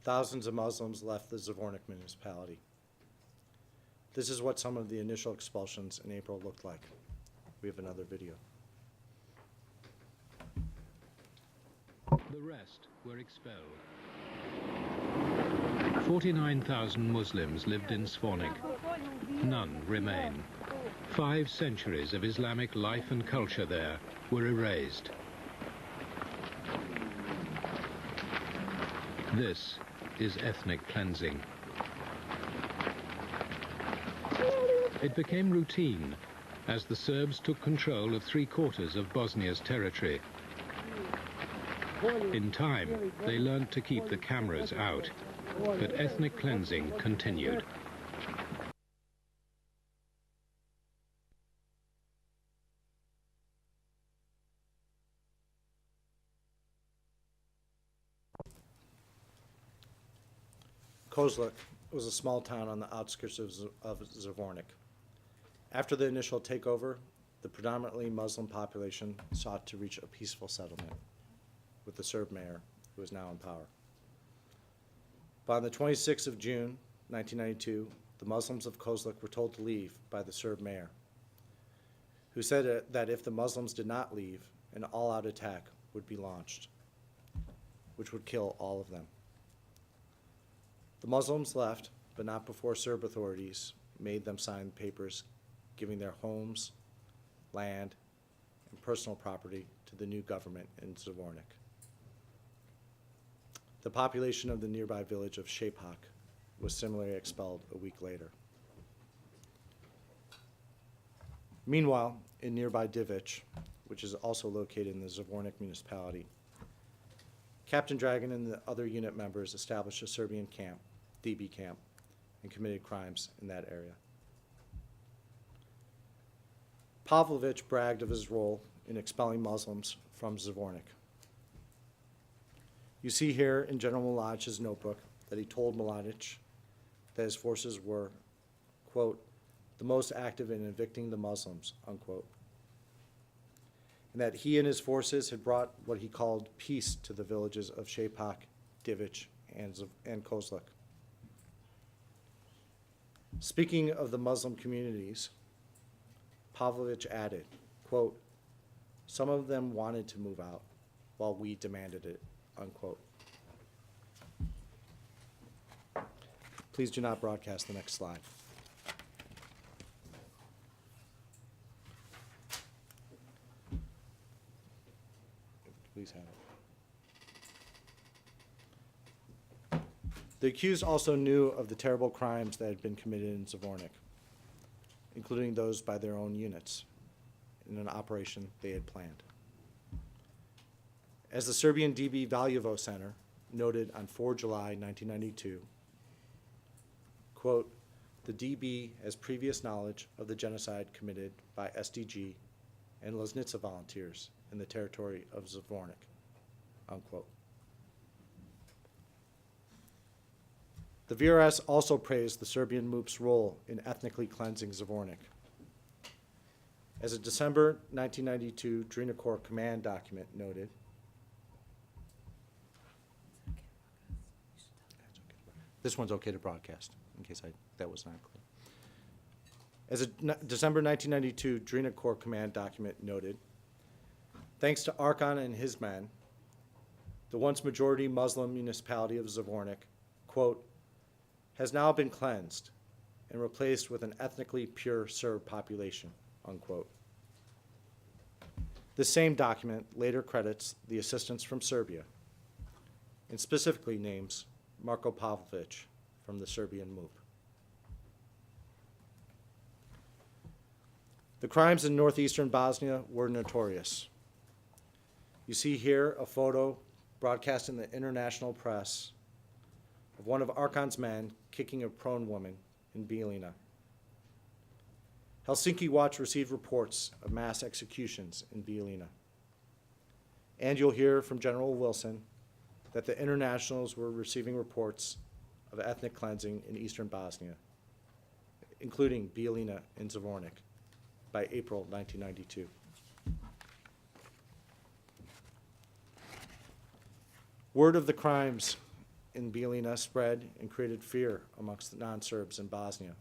Speaker 4: thousands of Muslims left the Zvornik municipality. This is what some of the initial expulsions in April looked like. We have another video.
Speaker 6: The rest were expelled. 49,000 Muslims lived in Zvornik. None remain. 5 centuries of Islamic life and culture there were erased. This is ethnic cleansing. It became routine as the Serbs took control of 3/4 of Bosnia's territory. In time, they learned to keep the cameras out, but ethnic cleansing continued.
Speaker 4: Kozluk was a small town on the outskirts of Zvornik. After the initial takeover, the predominantly Muslim population sought to reach a peaceful settlement with the Serb mayor, who is now in power. But on the 26th of June, 1992, the Muslims of Kozluk were told to leave by the Serb mayor, who said that if the Muslims did not leave, an all-out attack would be launched, which would kill all of them. The Muslims left, but not before Serb authorities made them sign papers giving their homes, land, and personal property to the new government in Zvornik. The population of the nearby village of Shepak was similarly expelled a week later. Meanwhile, in nearby Divic, which is also located in the Zvornik municipality, Captain Dragon and the other unit members established a Serbian camp, DB camp, and committed crimes in that area. Pavlovich bragged of his role in expelling Muslims from Zvornik. You see here in General Mladić's notebook that he told Mladić that his forces were, quote, the most active in evicting the Muslims, unquote, and that he and his forces had brought what he called peace to the villages of Shepak, Divic, and Kozluk. Speaking of the Muslim communities, Pavlovich added, quote, some of them wanted to move out while we demanded it, unquote. Please do not broadcast the next slide. Please have it. The accused also knew of the terrible crimes that had been committed in Zvornik, including those by their own units, in an operation they had planned. As the Serbian DB Valjevo Center noted on 4 July 1992, quote, the DB has previous knowledge of the genocide committed by SDG and Loznica volunteers in the territory of Zvornik, unquote. The VRS also praised the Serbian MUP's role in ethnically cleansing Zvornik. As a December 1992 Drina Corps command document noted, this one's okay to broadcast, in case that was not clear. As a December 1992 Drina Corps command document noted, thanks to Arkan and his men, the once majority Muslim municipality of Zvornik, quote, has now been cleansed and replaced with an ethnically pure Serb population, unquote. This same document later credits the assistance from Serbia and specifically names Marko Pavlović from the Serbian MUP. The crimes in northeastern Bosnia were notorious. You see here a photo broadcast in the international press of one of Arkan's men kicking a prone woman in Bijeljina. Helsinki Watch received reports of mass executions in Bijeljina. And you'll hear from General Wilson that the internationals were receiving reports of ethnic cleansing in eastern Bosnia, including Bijeljina and Zvornik, by April 1992. Word of the crimes in Bijeljina spread and created fear amongst the non-Serbs in Bosnia.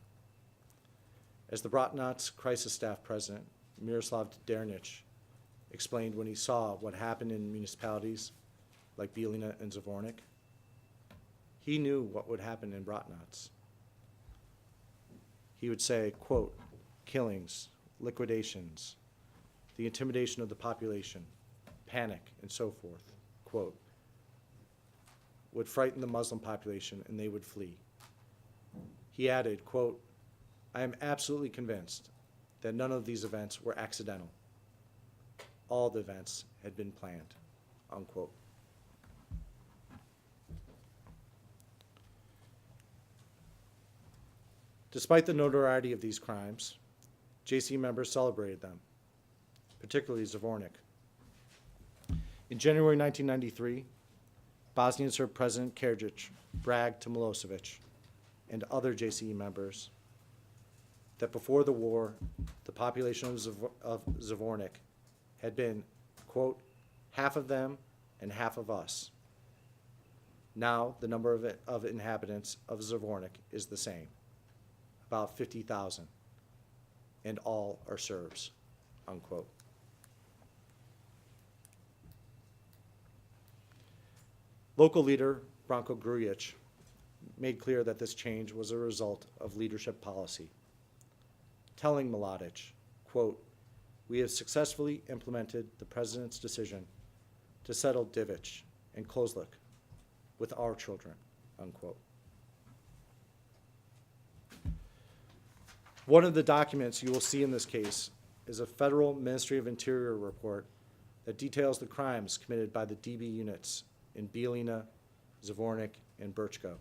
Speaker 4: As the Bratnac crisis staff president, Miroslav Dernić, explained when he saw what happened in municipalities like Bijeljina and Zvornik, he knew what would happen in Bratnac. He would say, quote, killings, liquidations, the intimidation of the population, panic, and so forth, quote, would frighten the Muslim population and they would flee. He added, quote, I am absolutely convinced that none of these events were accidental. All the events had been planned, unquote. Despite the notoriety of these crimes, JC members celebrated them, particularly Zvornik. In January 1993, Bosnian Serb President Karadzic bragged to Milosevic and other JCE members that before the war, the population of Zvornik had been, quote, half of them and half of us. Now the number of inhabitants of Zvornik is the same, about 50,000, and all are Serbs, unquote. Local leader Branko Grujic made clear that this change was a result of leadership policy, telling Mladic, quote, we have successfully implemented the president's decision to settle Divic and Kozlik with our children, unquote. One of the documents you will see in this case is a federal Ministry of Interior report that details the crimes committed by the DB units in Bijeljina, Zvornik, and Brčko.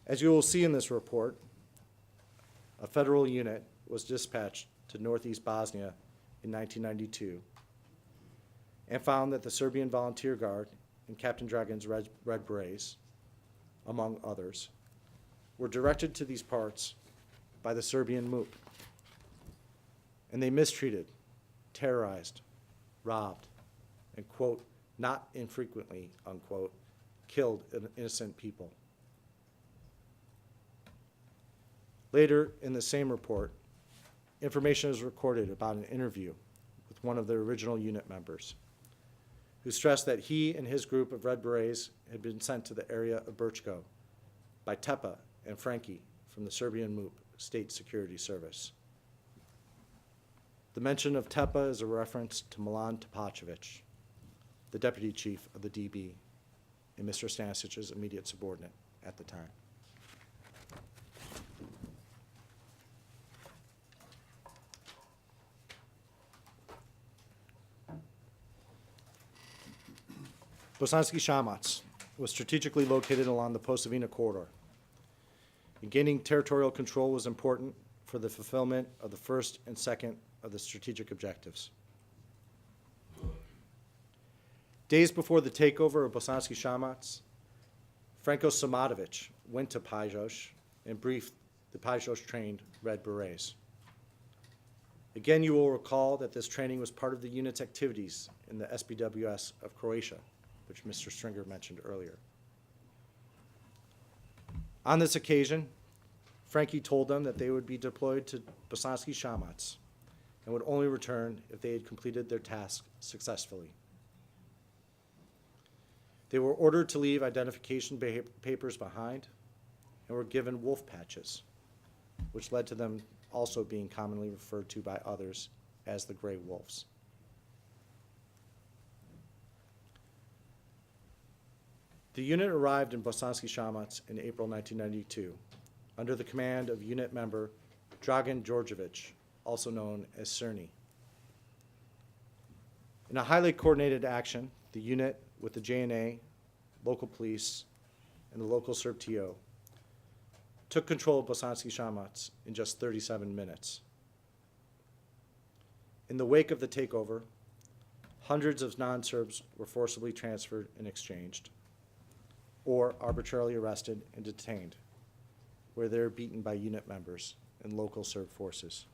Speaker 4: As you will see in this report, a federal unit was dispatched to northeast Bosnia in 1992 and found that the Serbian Volunteer Guard and Captain Dragon's Red Berets, among others, were directed to these parts by the Serbian MUP, and they mistreated, terrorized, robbed, and, quote, not infrequently, unquote, killed innocent people. Later in the same report, information is recorded about an interview with one of the original unit members, who stressed that he and his group of Red Berets had been sent to the area of Brčko by Tepa and Frankie from the Serbian MUP State Security Service. The mention of Tepa is a reference to Milan Topacevic, the deputy chief of the DB and Mr. Stanisic's immediate subordinate at the time. Bosanski Shamac was strategically located along the Posavina corridor, and gaining territorial control was important for the fulfillment of the first and second of the strategic objectives. Days before the takeover of Bosanski Shamac, Franko Simatović went to Pajos and briefed the Pajos-trained Red Berets. Again, you will recall that this training was part of the unit's activities in the SBWS of Croatia, which Mr. Stringer mentioned earlier. On this occasion, Frankie told them that they would be deployed to Bosanski Shamac and would only return if they had completed their task successfully. They were ordered to leave identification papers behind and were given wolf patches, which led to them also being commonly referred to by others as the Gray Wolves. The unit arrived in Bosanski Shamac in April 1992 under the command of unit member Dragan Đorđević, also known as Cerny. In a highly coordinated action, the unit, with the JNA, local police, and the local Serb TO, took control of Bosanski Shamac in just 37 minutes. In the wake of the takeover, hundreds of non-Serbs were forcibly transferred and exchanged, or arbitrarily arrested and detained, where they were beaten by unit members and local Serb forces.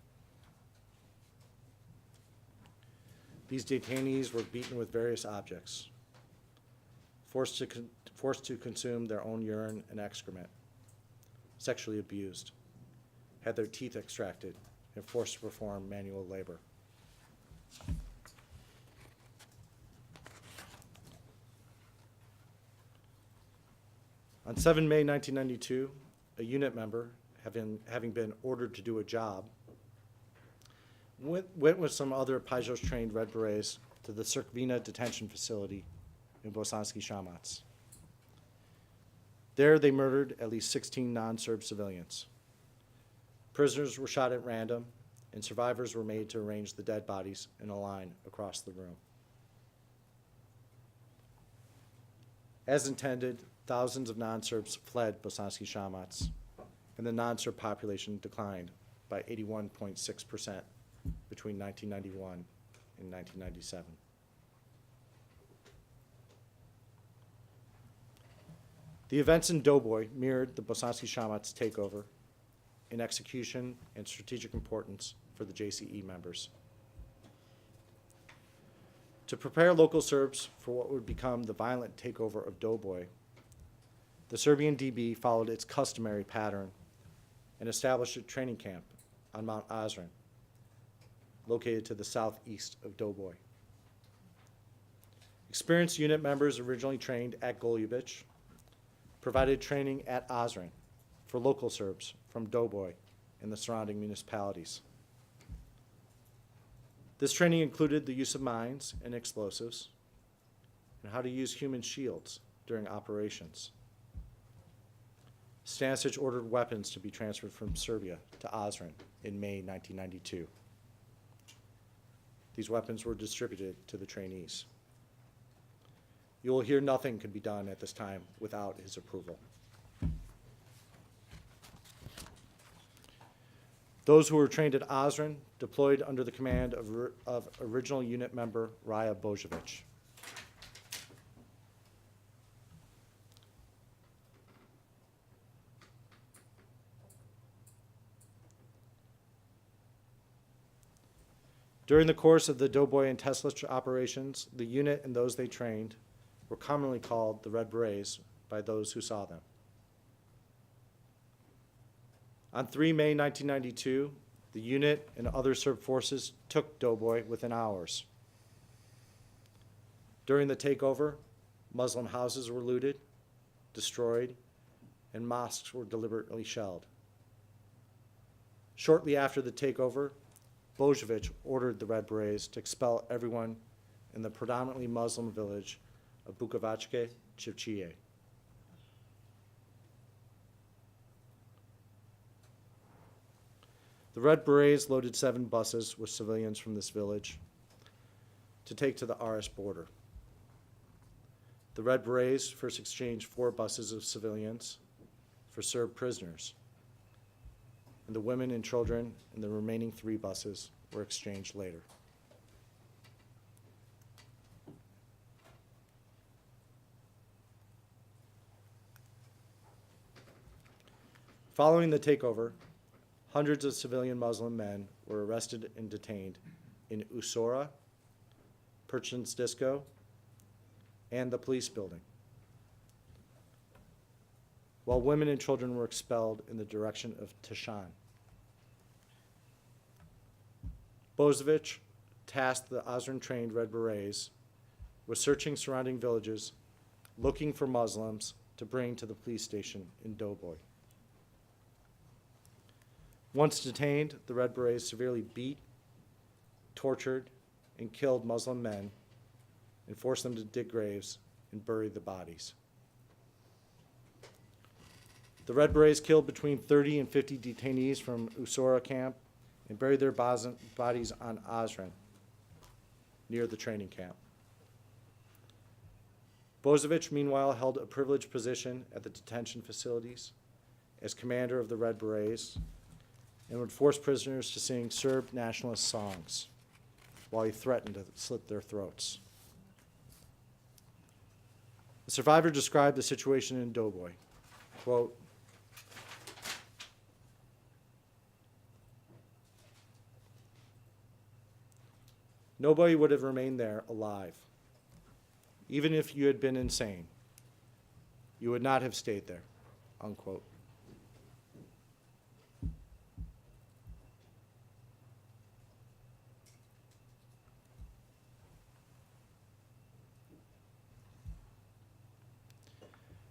Speaker 4: These detainees were beaten with various objects, forced to consume their own urine and excrement, sexually abused, had their teeth extracted, and forced to perform manual labor. On 7 May 1992, a unit member, having been ordered to do a job, went with some other Pajos-trained Red Berets to the Crkvina detention facility in Bosanski Shamac. There they murdered at least 16 non-Serb civilians. Prisoners were shot at random, and survivors were made to arrange the dead bodies in a line across the room. As intended, thousands of non-Serbs fled Bosanski Shamac, and the non-Serb population declined by 81.6% between 1991 and 1997. The events in Doboj mirrored the Bosanski Shamac takeover in execution and strategic importance for the JCE members. To prepare local Serbs for what would become the violent takeover of Doboj, the Serbian DB followed its customary pattern and established a training camp on Mount Ozren, located to the southeast of Doboj. Experienced unit members originally trained at Golubich provided training at Ozren for local Serbs from Doboj and the surrounding municipalities. This training included the use of mines and explosives and how to use human shields during operations. Stanišić ordered weapons to be transferred from Serbia to Ozren in May 1992. These weapons were distributed to the trainees. You will hear nothing could be done at this time without his approval. Those who were trained at Ozren deployed under the command of original unit member Raja Božović. During the course of the Doboj and Teslić operations, the unit and those they trained were commonly called the Red Berets by those who saw them. On 3 May 1992, the unit and other Serb forces took Doboj within hours. During the takeover, Muslim houses were looted, destroyed, and mosques were deliberately shelled. Shortly after the takeover, Božović ordered the Red Berets to expel everyone in the predominantly Muslim village of Bukovačke Ćirćije. The Red Berets loaded 7 buses with civilians from this village to take to the RS border. The Red Berets first exchanged 4 buses of civilians for Serb prisoners, and the women and children in the remaining 3 buses were exchanged later. Following the takeover, hundreds of civilian Muslim men were arrested and detained in Usora, Perchin's Disco, and the police building, while women and children were expelled in the direction of Tishan. Božović tasked the Ozren-trained Red Berets with searching surrounding villages, looking for Muslims to bring to the police station in Doboj. Once detained, the Red Berets severely beat, tortured, and killed Muslim men and forced them to dig graves and bury the bodies. The Red Berets killed between 30 and 50 detainees from Usora camp and buried their bodies on Ozren, near the training camp. Božović, meanwhile, held a privileged position at the detention facilities as commander of the Red Berets and would force prisoners to sing Serb nationalist songs. while he threatened to slit their throats. The survivor described the situation in Doughboy, quote, "Nobody would have remained there alive. Even if you had been insane, you would not have stayed there," unquote.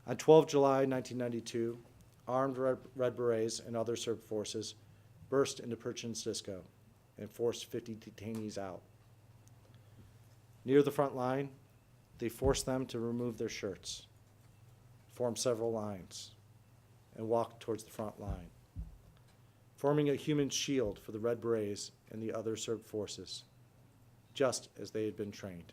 Speaker 4: On 12 July 1992, armed Red Berets and other Serb forces burst into Perchin's disco and forced 50 detainees out. Near the front line, they forced them to remove their shirts, form several lines, and walk towards the front line, forming a human shield for the Red Berets and the other Serb forces, just as they had been trained.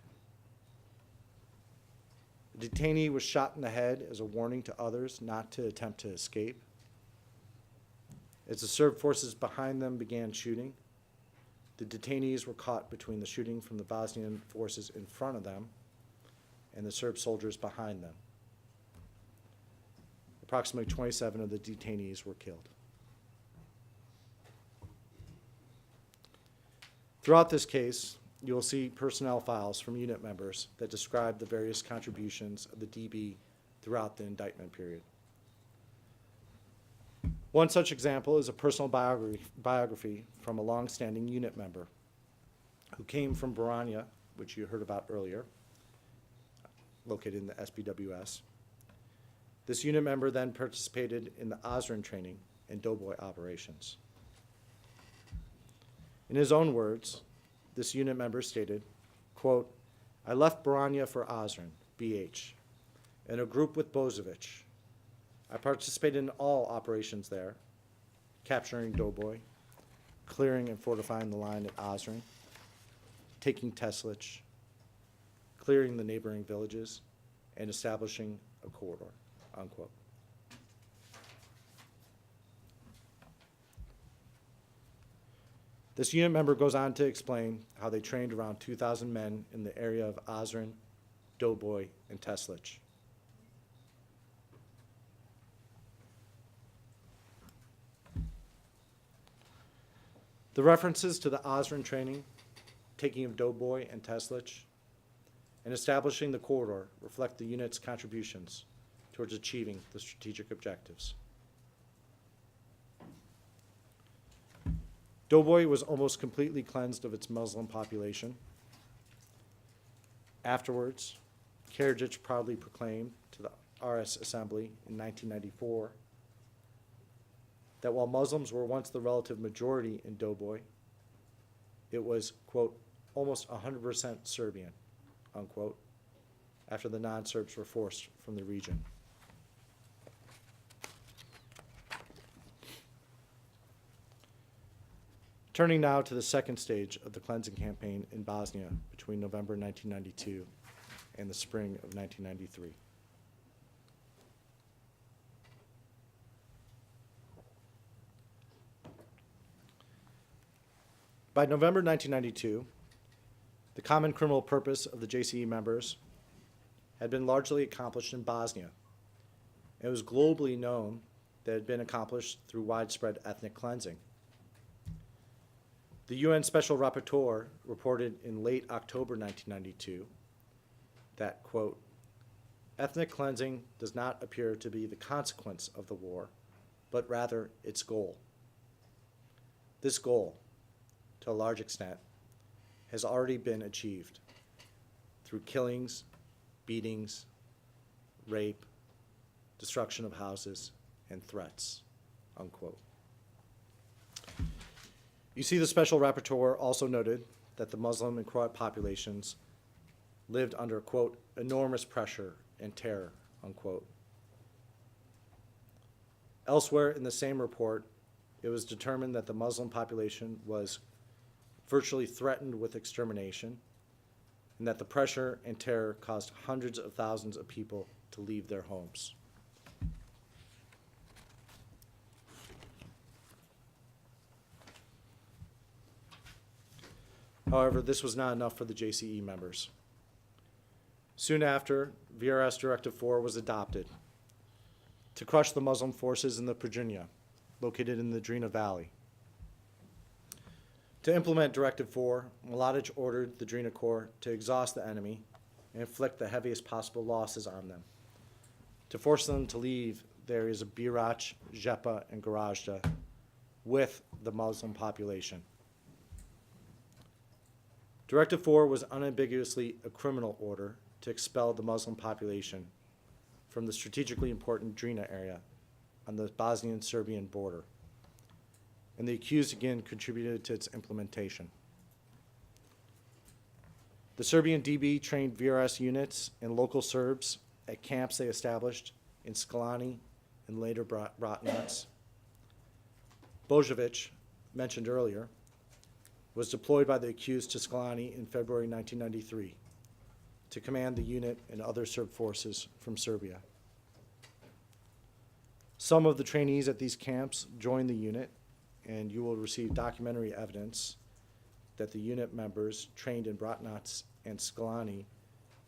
Speaker 4: The detainee was shot in the head as a warning to others not to attempt to escape. As the Serb forces behind them began shooting, the detainees were caught between the shooting from the Bosnian forces in front of them and the Serb soldiers behind them. Approximately 27 of the detainees were killed. Throughout this case, you will see personnel files from unit members that describe the various contributions of the DB throughout the indictment period. One such example is a personal biography from a long-standing unit member who came from Baranya, which you heard about earlier, located in the SBWS. This unit member then participated in the Osran training and Doughboy operations. In his own words, this unit member stated, quote, "I left Baranya for Osran, BH, in a group with Bozovic. I participated in all operations there, capturing Doughboy, clearing and fortifying the line at Osran, taking Teslić, clearing the neighboring villages, and establishing a corridor," unquote. This unit member goes on to explain how they trained around 2,000 men in the area of Osran, Doughboy, and Teslić. The references to the Osran training, taking of Doughboy and Teslić, and establishing the corridor reflect the unit's contributions towards achieving the strategic objectives. Doughboy was almost completely cleansed of its Muslim population. Afterwards, Karadzic proudly proclaimed to the RS Assembly in 1994 that while Muslims were once the relative majority in Doughboy, it was, quote, almost 100% Serbian, unquote, after the non-Serbs were forced from the region. Turning now to the second stage of the cleansing campaign in Bosnia between November 1992 and the spring of 1993. By November 1992, the common criminal purpose of the JCE members had been largely accomplished in Bosnia. It was globally known that it had been accomplished through widespread ethnic cleansing. The UN Special Rapporteur reported in late October 1992 that, quote, ethnic cleansing does not appear to be the consequence of the war, but rather its goal. This goal, to a large extent, has already been achieved through killings, beatings, rape, destruction of houses, and threats, unquote. You see, the Special Rapporteur also noted that the Muslim and Croat populations lived under, quote, enormous pressure and terror, unquote. Elsewhere in the same report, it was determined that the Muslim population was virtually threatened with extermination, and that the pressure and terror caused hundreds of thousands of people to leave their homes. However, this was not enough for the JCE members. Soon after, VRS Directive 4 was adopted to crush the Muslim forces in the Virginia, located in the Drina Valley. To implement Directive 4, Mladić ordered the Drina Corps to exhaust the enemy and inflict the heaviest possible losses on them, to force them to leave the areas of Birac, Žepa, and Gorazda with the Muslim population. Directive 4 was unambiguously a criminal order to expel the Muslim population from the strategically important Drina area on the Bosnian-Serbian border, and the accused again contributed to its implementation. The Serbian DB trained VRS units and local Serbs at camps they established in Sklani and later Bratnac. Božović, mentioned earlier, was deployed by the accused to Sklani in February 1993 to command the unit and other Serb forces from Serbia. Some of the trainees at these camps joined the unit, and you will receive documentary evidence that the unit members trained in Bratnac and Sklani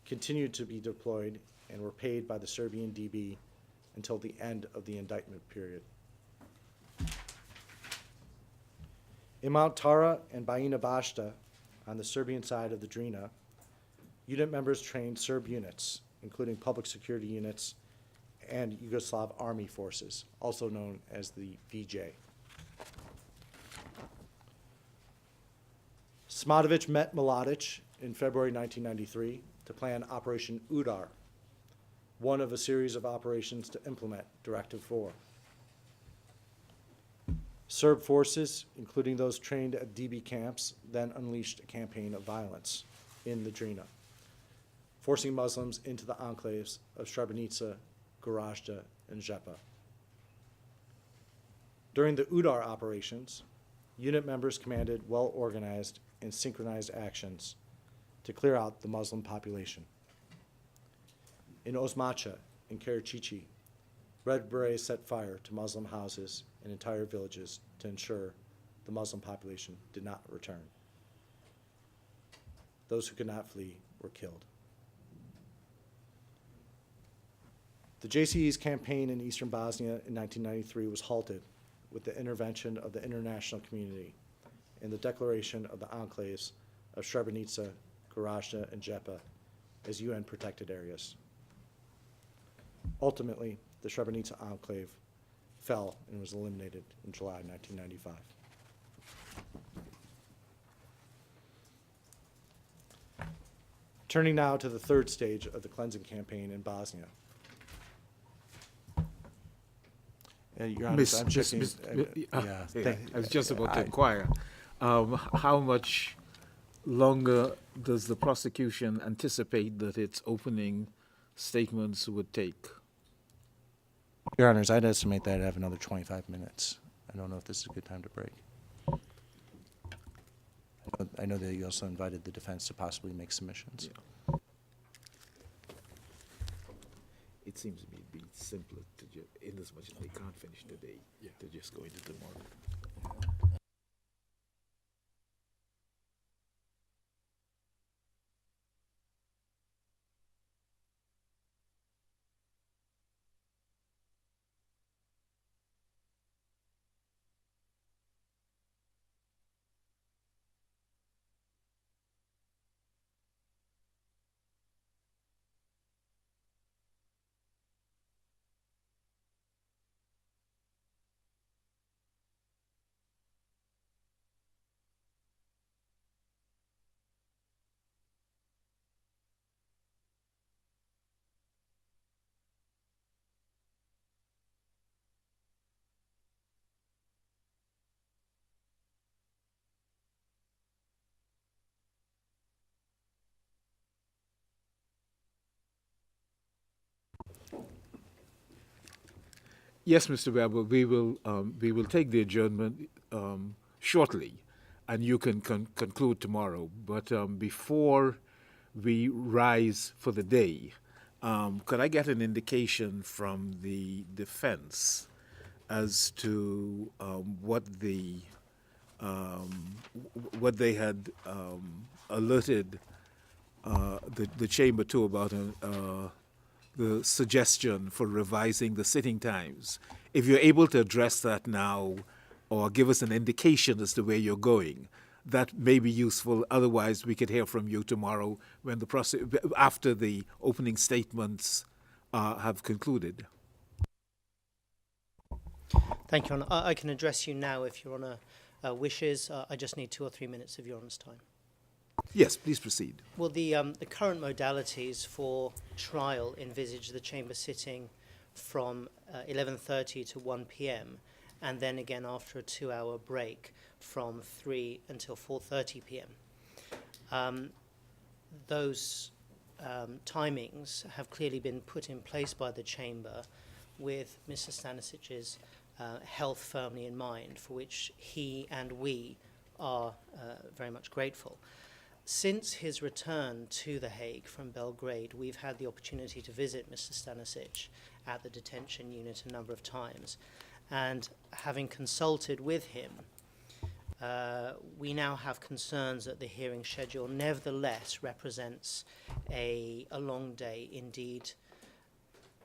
Speaker 4: continued to be deployed and were paid by the Serbian DB until the end of the indictment period. In Mount Tara and Bajina Bašta, on the Serbian side of the Drina, unit members trained Serb units, including public security units and Yugoslav army forces, also known as the VJ. Simatović met Mladić in February 1993 to plan Operation Udar, one of a series of operations to implement Directive 4. Serb forces, including those trained at DB camps, then unleashed a campaign of violence in the Drina, forcing Muslims into the enclaves of Srebrenica, Gorazda, and Žepa. During the Udar operations, unit members commanded well-organized and synchronized actions to clear out the Muslim population. In Osmacha and Karachichi, Red Berets set fire to Muslim houses and entire villages to ensure the Muslim population did not return. Those who could not flee were killed. The JCE's campaign in eastern Bosnia in 1993 was halted with the intervention of the international community and the declaration of the enclaves of Srebrenica, Gorazda, and Žepa as UN protected areas. Ultimately, the Srebrenica enclave fell and was eliminated in July 1995. Turning now to the third stage of the cleansing campaign in Bosnia. Your Honor, I'm checking.
Speaker 2: I was just about to inquire, how much longer does the prosecution anticipate that its opening statements would take?
Speaker 4: Your Honors, I'd estimate that I'd have another 25 minutes. I don't know if this is a good time to break. I know that you also invited the defense to possibly make submissions.
Speaker 2: Yeah. It seems to me it'd be simpler to just, in as much as they can't finish today, to just go into tomorrow. Yes, Mr. Weber, we will take the adjournment shortly, and you can conclude tomorrow. But before we rise for the day, could I get an indication from the defense as to what the what they had alerted the chamber to about the suggestion for revising the sitting times. If you're able to address that now or give us an indication as to where you're going, that may be useful. Otherwise, we could hear from you tomorrow when after the opening statements have concluded.
Speaker 7: Thank you, Your Honour. I can address you now if Your Honour wishes. I just need 2 or 3 minutes of Your Honour's time.
Speaker 2: Yes, please proceed.
Speaker 7: Well, the current modalities for trial envisage the chamber sitting from 11:30 to 1 p.m. and then again after a 2-hour break from 3 until 4:30 p.m. Those timings have clearly been put in place by the chamber with Mr. Stanisić's health firmly in mind, for which he and we are very much grateful. Since his return to The Hague from Belgrade, we've had the opportunity to visit Mr. Stanišić at the detention unit a number of times. And having consulted with him, we now have concerns that the hearing schedule nevertheless represents a long day, indeed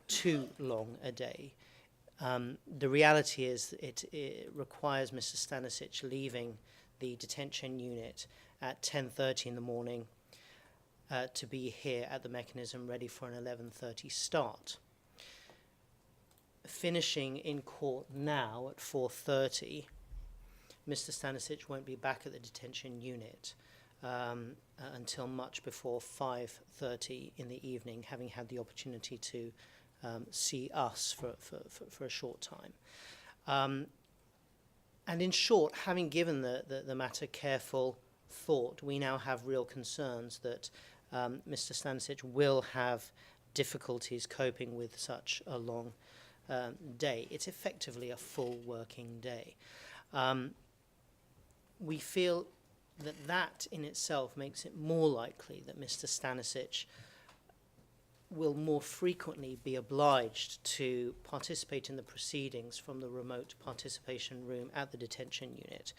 Speaker 7: too long a day. The reality is it requires Mr. Stanišić leaving the detention unit at 10:30 in the morning to be here at the mechanism ready for an 11:30 start. Finishing in court now at 4:30, Mr. Stanišić won't be back at the detention unit until much before 5:30 in the evening, having had the opportunity to see us for a short time. And in short, having given the matter careful thought, we now have real concerns that Mr. Stanišić will have difficulties coping with such a long day. It's effectively a full working day. We feel that in itself makes it more likely that Mr. Stanišić will more frequently be obliged to participate in the proceedings from the remote participation room at the detention unit.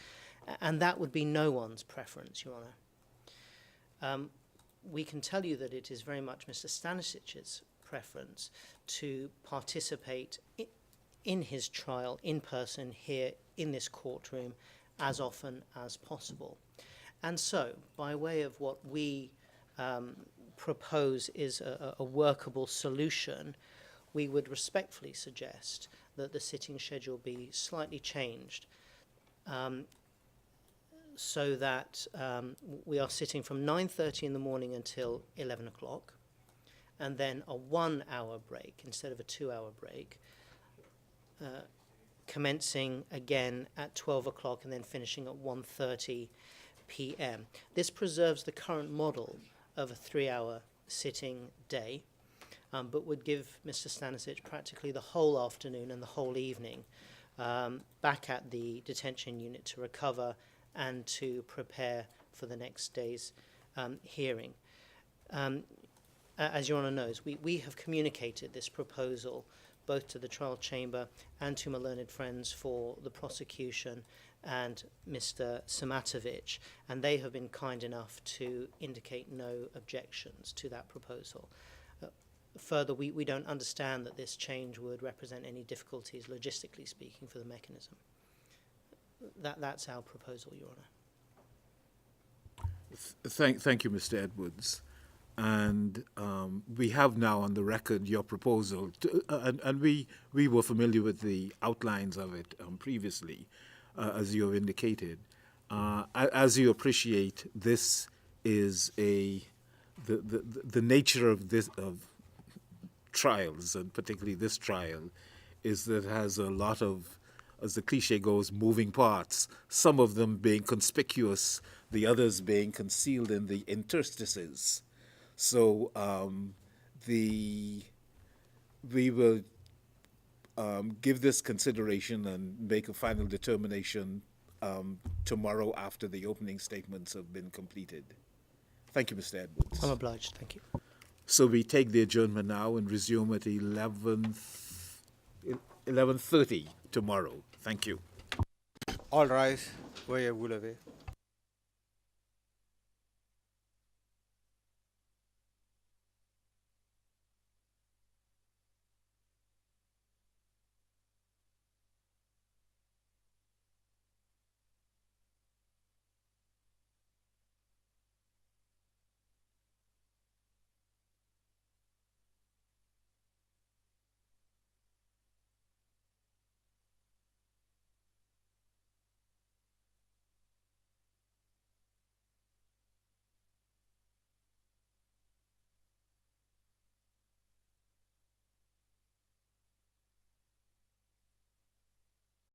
Speaker 7: And that would be no one's preference, Your Honour. We can tell you that it is very much Mr. Stanisić's preference to participate in his trial in person here in this courtroom as often as possible. And so, by way of what we propose is a workable solution, we would respectfully suggest that the sitting schedule be slightly changed so that we are sitting from 9:30 in the morning until 11 o'clock, and then a 1-hour break instead of a 2-hour break, commencing again at 12 o'clock and then finishing at 1:30 p.m. This preserves the current model of a 3-hour sitting day, but would give Mr. Stanišić practically the whole afternoon and the whole evening back at the detention unit to recover and to prepare for the next day's hearing. As Your Honour knows, we have communicated this proposal both to the trial chamber and to my learned friends for the prosecution and Mr. Simatović, and they have been kind enough to indicate no objections to that proposal. Further, we don't understand that this change would represent any difficulties, logistically speaking, for the mechanism. That's our proposal, Your Honour.
Speaker 2: Thank you, Mr. Edwards. And we have now on the record your proposal, and we were familiar with the outlines of it previously, as you have indicated. As you appreciate, this is the nature of trials, and particularly this trial, is that it has a lot of, as the cliche goes, moving parts, some of them being conspicuous, the others being concealed in the interstices. So we will give this consideration and make a final determination tomorrow after the opening statements have been completed. Thank you, Mr. Edwards.
Speaker 7: I'm obliged. Thank you.
Speaker 2: So we take the adjournment now and resume at 11:30 tomorrow. Thank you.
Speaker 1: All rise. Voyez-vous lever.